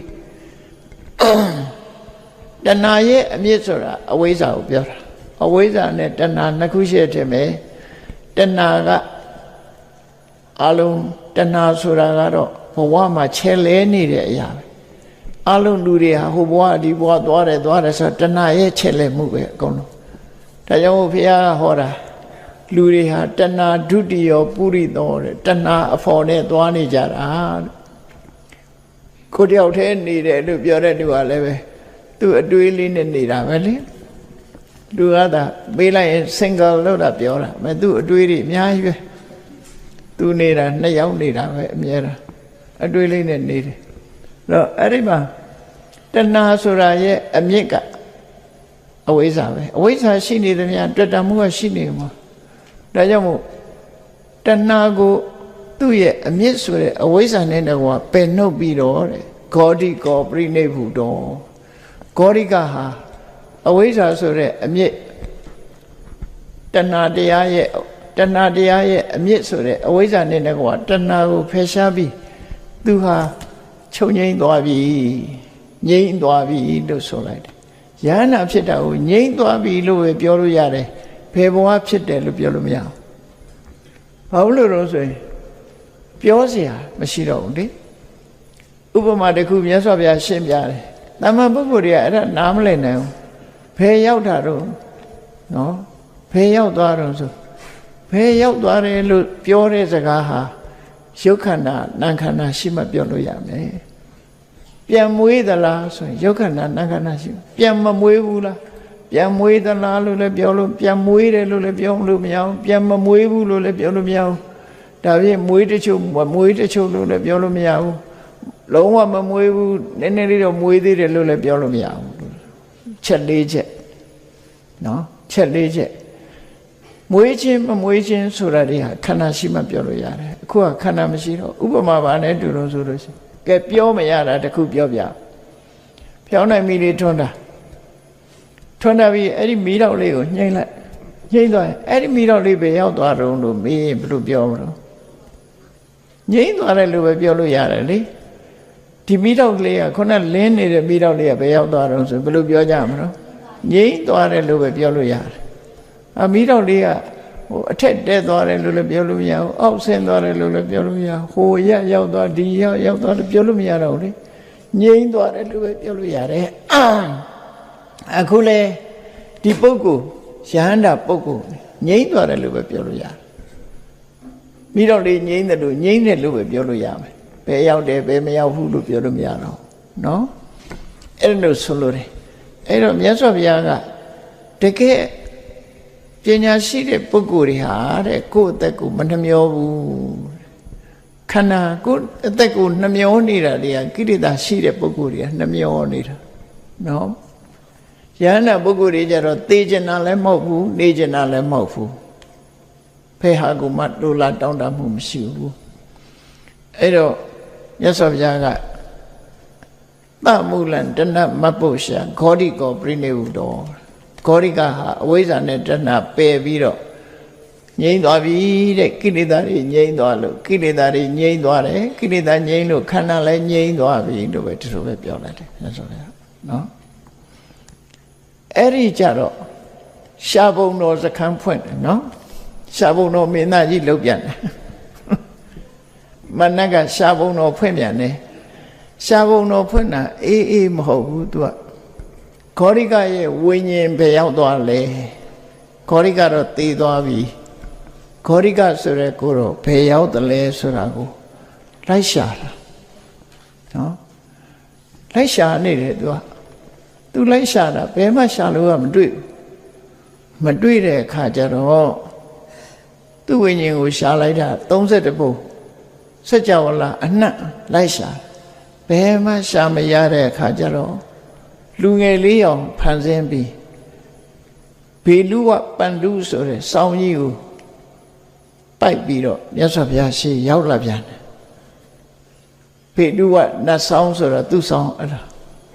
တဏှာရဲ့အမြင့်ဆိုတာအဝိဇ္ဇာကိုပြောတာအဝိဇ္ဇာနဲ့တဏှာနှစ်ခုရှိတယ်မယ်တဏှာကအလုံးတဏှာဆိုတာကတော့ဘဝမှာချဲလဲနေတဲ့အရာပဲအလုံးလူတွေဟာဟိုဘဝဒီဘဝသွားတယ်ဆိုတဏှာရဲ့ချဲလဲမှုပဲအကုန်လုံးဒါကြောင့်ဘုရားဟောတာလူတွေဟာတဏှာဒုတိယပုရိသောတဲ့တဏှာအဖော်နဲ့သွားနေကြတာကိုတယောက်တည်းနေတယ်လို့ပြောတဲ့သူကလည်းပဲသူအတွေးလေးနဲ့နေတာပဲလေသူကသာပေးလိုက်ရင် single လို့တာပြောတာမသူအတွေးတွေအများကြီးပဲသူနေတာနှစ်ယောက်နေတာပဲအများတာအတွေးလေးနဲ့နေတယ်တော့အဲ့ဒီမှာတဏှာဆိုတာရဲ့အမြင့်ကအဝိဇ္ဇာပဲအဝိဇ္ဇာရှိနေသမျှတွေ့တာမှုကရှိနေမှာဒါကြောင့်မို့တဏှာကိုသူ့ရဲ့အမြင့်ဆိုတဲ့အဝိဇ္ဇာနဲ့တကွာပယ်နှုတ်ပြီးတော့တဲ့ဂေါတိကောပရိနိဗ္ဗုတောဂေါတိကဟာအဝိဇ္ဇာဆိုတဲ့အမြင့်တဏှာတရားရဲ့အမြင့်ဆိုတဲ့အဝိဇ္ဇာနဲ့တကွာတဏှာကိုဖယ်ရှားပြီးသူဟာချုပ်ငြိမ်းသွားပြီငြိမ်းသွားပြီလို့ဆိုလိုက်တယ်ယဟနာဖြစ်တာကိုငြိမ်းသွားပြီလို့ပဲပြောလို့ရတယ်ဘယ်ဘဝဖြစ်တယ်လို့ပြောလို့မရဘူးဘာလို့လို့ဆိုရင်ပြောเสียမရှိတော့ဘူးလေဥပမာတစ်ခုမြတ်စွာဘုရားရှင်းပြတယ်တမန်ပုဂ္ဂိုလ်တွေကအဲ့ဒါနားမလည်နိုင်ဘူးဘယ်ရောက်တာတော့နော်ဘယ်ရောက်သွားတော့ဆိုဘယ်ရောက်သွားတယ်လို့ပြောတဲ့စကားဟာရုပ်ခန္ဓာနာမ်ခန္ဓာရှိမှပြောလို့ရမယ်ပြန်မွေးသလားဆိုရင်ရုပ်ခန္ဓာနာမ်ခန္ဓာရှိပြန်မမွေးဘူးလားပြန်မွေးသလားလို့လည်းပြောလို့ပြန်မွေးတယ်လို့လည်းပြောလို့မရဘူးပြန်မမွေးဘူးလို့လည်းပြောလို့မရဘူးဒါဖြင့်မွေးတချို့မွေးတချို့လို့လည်းပြောလို့မရဘူးလုံးဝမမွေးဘူးနည်းနည်းလေးတော့မွေးသေးတယ်လို့လည်းပြောလို့မရဘူးချက်၄ချက်နော်ချက်၄ချက် မွေးခြင်းမမွေးခြင်းဆိုတာတွေဟာခန္ဓာရှိမှပြောလို့ရတယ်အခုကခန္ဓာမရှိတော့ဥပမာပါနဲ့တူလို့ဆိုလို့ရှိရင်ကဲပြောမရတာတခုပြောပြဖြောင်းနိုင်မီလေးထွန်းတာပြီးအဲ့ဒီမီးတော့လေးကိုညှိမ့်လိုက်ညှိမ့်သွားအဲ့ဒီမီးတော့လေးပဲရောက်သွားတော့လို့မေးရင်ဘယ်လိုပြောမလို့ငြိမ့်သွားတယ်လို့ပဲပြောလို့ရတယ်လေဒီမီးတော့လေးကခုနလင်းနေတဲ့မီးတော့လေးကဘယ်ရောက်သွားတော့ဆိုဘယ်လိုပြောကြမလို့ငြိမ့်သွားတယ်လို့ပဲပြောလို့ရတယ်မီးတော့လေးကအထက်တဲသွားတယ်လို့လည်းပြောလို့မရဘူးအောက်ဆင်းသွားတယ်လို့လည်းပြောလို့မရဟိုရောက်သွားဒီရောက်သွားလို့ပြောလို့မရတော့ဘူးလေငြိမ့်သွားတယ်လို့ပဲပြောလို့ရတယ်အခုလေဒီပုဂ္ဂိုလ်ယဟန္တာပုဂ္ဂိုလ်ငြိမ့်သွားတယ်လို့ပဲပြောလို့ရတယ်မိတော့လေငြိမ့်တယ်လို့ငြိမ့်တယ်လို့ပဲပြောလို့ရမယ်ဘယ်ရောက်တယ်ဘယ်မရောက်ဘူးလို့ပြောလို့မရတော့နော်အဲ့လိုဆိုလို့တယ်အဲ့တော့မြတ်စွာဘုရားကတကယ်ပညာရှိတဲ့ပုဂ္ဂိုလ်တွေဟာတဲ့ကိုယ့်အသက်ကိုမနှမျောဘူးခန္ဓာကိုယ်အသက်ကိုနှမျောနေတာတွေကကိလေသာရှိတဲ့ပုဂ္ဂိုလ်တွေကနှမျောနေတာနော်ယဟန္တာပုဂ္ဂိုလ်တွေကြတော့သေကျင်တာလည်းမဟုတ်ဘူးနေကျင်တာလည်းမဟုတ်ဘူးဖဲဟာကိုမှလိုလားတောင်းတမှုမရှိဘူးအဲ့တော့မြတ်စွာဘုရားကသမူလံတဏမပ္ပုရှာဂေါတိကောပြိနေဟုတော်ဂေါတိကဟာအဝိဇ္ဇာနဲ့တဏပယ်ပြီးတော့ငြိမ့်သွားပြီတဲ့ကိလေသာတွေငြိမ့်သွားလို့ကိလေသာတွေငြိမ့်သွားတယ်ကိလေသာငြိမ့်လို့ခန္ဓာလည်းငြိမ့်သွားပြီလို့ပဲဒီလိုပဲပြောလိုက်တယ်မြတ်စွာဘုရားနော်အဲ့ဒီကြတော့ရှားဘုံတော်စခန်းဖွင့်တယ်နော်ရှားဘုံတော်မင်းသားကြီးလုပ်ပြန်တယ်မနက်ကရှားဘုံတော်ဖွင့်ပြန်တယ်ရှားဘုံတော်ဖွင့်တာအေးမဟုတ်ဘူးသူကဂေါရိကရဲ့ဝိညာဉ်ဘယ်ရောက်သွားလဲဂေါရိကတော့တည်သွားပြီဂေါရိကဆိုရဲကိုတော့ဘယ်ရောက်တယ်လဲဆိုတာကိုလိုက်ရှာတာနော်လိုက်ရှာနေတယ်သူလိုက်ရှာတာဘယ်မှရှာလို့ကမတွေ့တဲ့အခါကျတော့သူ့ဝိညာဉ်ကိုရှာလိုက်တာ32ပုံစัจ java လာအနှံ့လိုက်ရှာဘယ်မှရှာမရတဲ့အခါကျတော့လူငယ်လေးအောင်ဖန်ဆင်းပြီးဘေလူဝပန္တုဆိုတဲ့စောင်းကြီးကိုပိုက်ပြီးတော့မြတ်စွာဘုရားရှေ့ရောက်လာပြန်တယ်ဘေလူဝနတ်ဆောင်ဆိုတာသူ့ဆောင်အဲ့ဒါ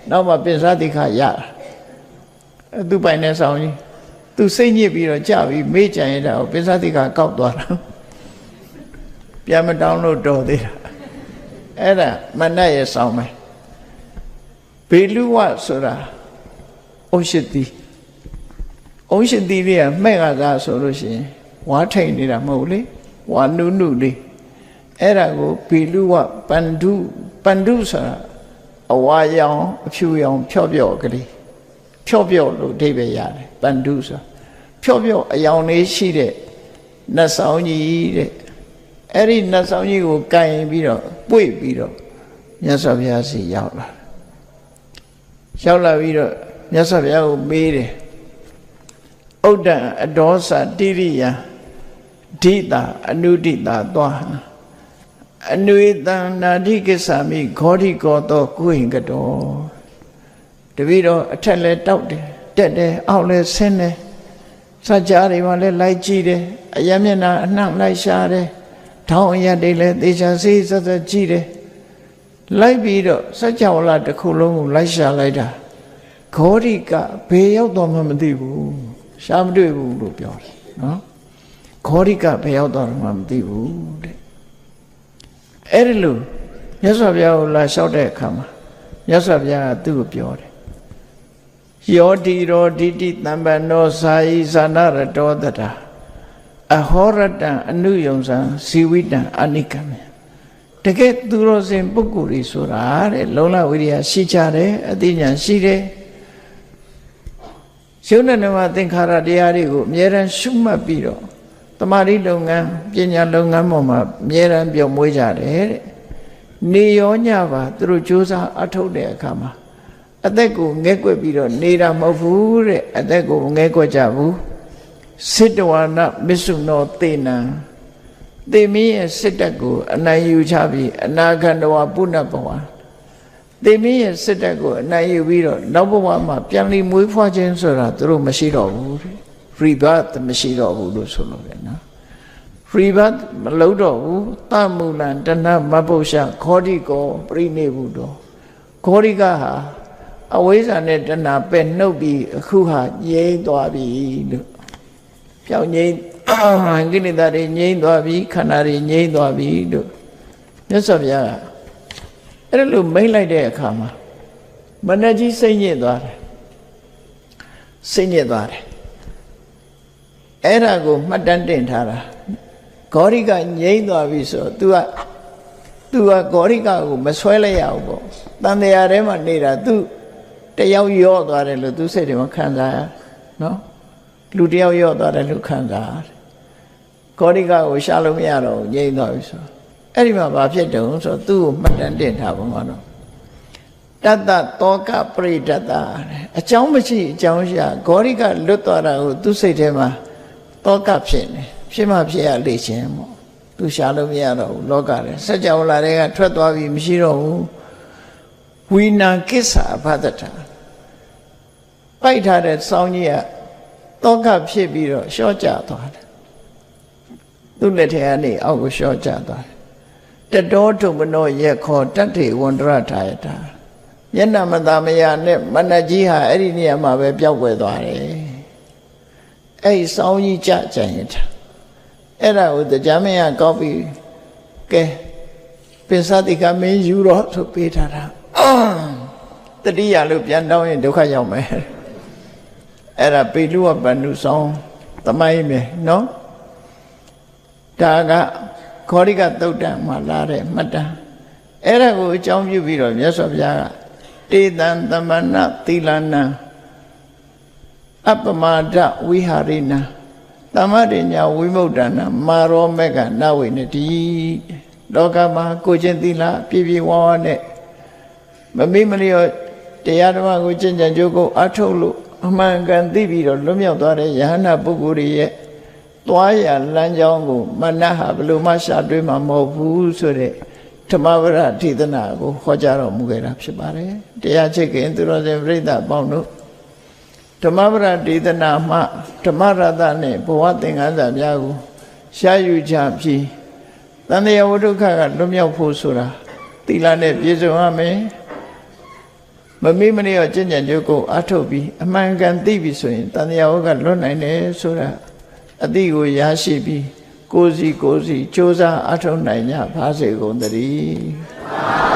နောက်မှပိစ္ဆတိခရသူပိုင်တဲ့ဆောင်ကြီးသူစိတ်ညစ်ပြီးတော့ကြပြီးမေ့ကြံရတာကိုပိစ္ဆတိခကောက်သွားတာပြန်မတောင်းလို့တော်သေးတာအဲ့ဒါမနတ်ရဲ့ဆောင်ပဲဘေလူဝဆိုတာဩရှိတိလေးကမှဲ့ကစားဆိုလို့ရှိရင်ဝါထိန်နေတာမဟုတ်လေဝါနုလေးအဲ့ဒါကိုဘေလူဝပန္တုဆိုတာအဝါရောင်အဖြူရောင်ဖြော့ကလေးဖြော့လို့အဓိပ္ပာယ်ရတယ်ပန္တုဆိုဖြော့အယောင်လေးရှိတဲ့နတ်ဆောင်ကြီးတဲ့အဲ့ဒီနတ်ဆောင်ကြီးကိုကင်ပြီးတော့ပွေ့ပြီးတော့မြတ်စွာဘုရားစီရောက်လာပြီးတော့မြတ်စွာဘုရားကိုမေးတယ်ဥဒ္ဒံအဒောသတိရိယဒိတာအနုဒိတာသွားအနွေတံနာတိကိစ္ဆာမိဂေါတိကောသောကုဟိကတောတပည့်တော်အထက်လဲတောက်တယ်တက်တယ်အောက်လဲဆင်းတယ်စัจ जा တွေမှာလဲလိုက်ကြည့်တယ်အယမျက်နှာအနှံ့လိုက်ရှာတယ်ထောင်းအရတွေလဲသေချာစေးဆက်ကြည့်တယ်လိုက်ပြီးတော့စัจ java လာတစ်ခုလုံးကိုလိုက်ရှာလိုက်တာဂေါတိကဘေးရောက်တော့မှမသိဘူးရှားမတွေ့ဘူးလို့ပြောတယ်နော်ဂေါတိကဘေးရောက်တော့မှမသိဘူးတဲ့အဲ့ဒီလိုမြတ်စွာဘုရားကိုလာလျှောက်တဲ့အခါမှာမြတ်စွာဘုရားကသူ့ကိုပြောတယ်ယောတိရောဒိတိတမ္ပနောသာယိဇာနာရတောတတာအဟောရတံအနုယုံစံဇီဝိတံအနိကမေတကယ်သူတော်စင်ပုဂ္ဂိုလ်တွေဆိုတာတဲ့လုံလဝိရိယရှိကြတယ်အသိဉာဏ်ရှိတယ်ရှုနေနမသင်္ခါရတရားတွေကိုအမြဲတမ်းရှုမှတ်ပြီးတော့တမာတိလုပ်ငန်းပညာလုပ်ငန်းပေါ်မှာအမြဲတမ်းပြောင်းမွေးကြတယ်တဲ့နေရောညပါသူတို့ကြိုးစားအထုတ်တဲ့အခါမှာအသက်ကိုငဲ့ကွက်ပြီးတော့နေတာမဟုတ်ဘူးတဲ့အသက်ကိုငဲ့ကွက်ကြဘူးစိတဝါနမစ္ဆုနောသေနံသေမင်းရဲ့စိတ်တက်ကိုအနိုင်ယူချပြီးအနာဂန္တဝပုဏ္ဏဘဝသေမင်းရဲ့စိတ်တက်ကိုအနိုင်ယူပြီးတော့နောက်ဘဝမှာပြန်လည်မွေးဖွားခြင်းဆိုတာသူတို့မရှိတော့ဘူး rebirth မရှိတော့ဘူးလို့ဆိုလို့လေနော် rebirth မလုပ်တော့ဘူးသမူလံတဏမပု္ပ္ပရှာခောတိကောပရိနိဗ္ဗုတောခောတိကဟာအဝိဇ္ဇာနဲ့တဏပဲ့နှုတ်ပြီးအခုဟာငြိမ်းသွားပြီလို့ပြောင်းငြိမ်းကိလေသာတွေငြိမ်းသွားပြီခန္ဓာတွေငြိမ်းသွားပြီလို့မြတ်စွာဘုရားကအဲ့လိုမိတ်လိုက်တဲ့အခါမှာမနက်ကြီးစိတ်ညစ်သွားတယ်စိတ်ညစ်သွားတယ်အဲ့ဒါကိုမှတ်တမ်းတင်ထားတာဂေါရိကငြိမ်းသွားပြီဆိုတော့ तू ကဂေါရိကကိုမဆွဲလိုက်ရဘူးပေါ့တန်တရားထဲမှာနေတာ तू တယောက်ရော့သွားတယ်လို့ तू စိတ်ထဲမှာခံစားရနော်လူတယောက်ရော့သွားတယ်လို့ခံစားရတယ်ဂေါရိကကိုရှာလို့မရတော့ဘူးငြိမ်းသွားပြီဆိုအဲ့ဒီမှာဘာဖြစ်တုံးဆိုတော့ तू ကိုမှတ်တမ်းတင်ထားပါမှာတော့တတ္တတောကပရိဒတ္တအကြောင်းမရှိအကြောင်းရှာဂေါရိကလွတ်သွားတာကို तू စိတ်ထဲမှာတောကဖြစ်နေဖြစ်မှဖြစ်ရလေခြင်းပေါ့ तू ရှာလို့မရတော့ဘူးလောကထဲစัจ java လာတွေကထွက်သွားပြီမရှိတော့ဘူးဝိနာကိစ္ဆာဘဒ္ဒတာပိုက်ထားတဲ့စောင်းကြီးကတောကဖြစ်ပြီးတော့လျှော့ကျသွားတယ်သူ့လက်ထဲကနေအောက်ကိုလျှော့ကျသွားတယ်တတောထုမနောရက်ခောတတ္ထေဝန္တရထာယတာမျက်နှာမသာမယာနဲ့မနတ်ကြီးဟာအဲ့ဒီနေရာမှာပဲပျောက်ကွယ်သွားတယ်အဲ့ဒီစောင်းကြီးကြကြရင်တာအဲ့ဒါကိုတရားမင်းကကောက်ပြီးကဲပိဿတိကမင်းယူတော့ဆိုပေးထားတာတတိယလို့ပြန်တောင်းရင်ဒုက္ခရောက်မယ်အဲ့ဒါပေလူဝပန္နုဆောင်သမိုင်းပဲနော်ဒါကခောရိကသုတ်တံမှာလာတဲ့မှတ်တမ်းအဲ့ဒါကိုအကြောင်းပြုပြီးတော့မြတ်စွာဘုရားကတေတံသမဏသီလနံအပမဒဝိဟာရိနံသမရိညာဝိမု ddha နာမာရောမေကနဝိနတိလောကမှာကိုချင်းသီလပြည့်ပြည့်ဝဝနဲ့မမေ့မလျော့တရားဓမ္မကိုကျင့်ကြံကြိုးကိုအထုတ်လို့အမှန်ကန်သိပြီးတော့လွတ်မြောက်သွားတဲ့ယဟနာပုဂ္ဂိုလ်ရဲ့သွားရလမ်းကြောင်းကိုမနတ်ဟာဘယ်လိုမှရှာတွေးမှာမဟုတ်ဘူးဆိုတဲ့ဓမ္မဝရဒေသနာကိုဟောကြားတော်မူခဲ့တာဖြစ်ပါတယ်တရားချစ်ခင်သူတော်စင်ပြိဿအပေါင်းတို့ဓမ္မဝရဒေသနာမှဓမ္မရတနဲ့ဘဝသင်္ကန်းစာများကိုရှားယူကြပြီးတန်တရားဝိဒုက္ခကလွတ်မြောက်ဖို့ဆိုတာသီလနဲ့ပြည့်စုံရမယ်မမေ့မလျော့ကျင့်ကြံကြိုးကိုအထုတ်ပြီးအမှန်ကန်သိပြီဆိုရင်တန်တရားဝိကလွတ်နိုင်တယ်ဆိုတာအတိကိုရရှိပြီးကိုယ်စီစ조사အထုတ်နိုင်ကြပါစေကုန်သတည်း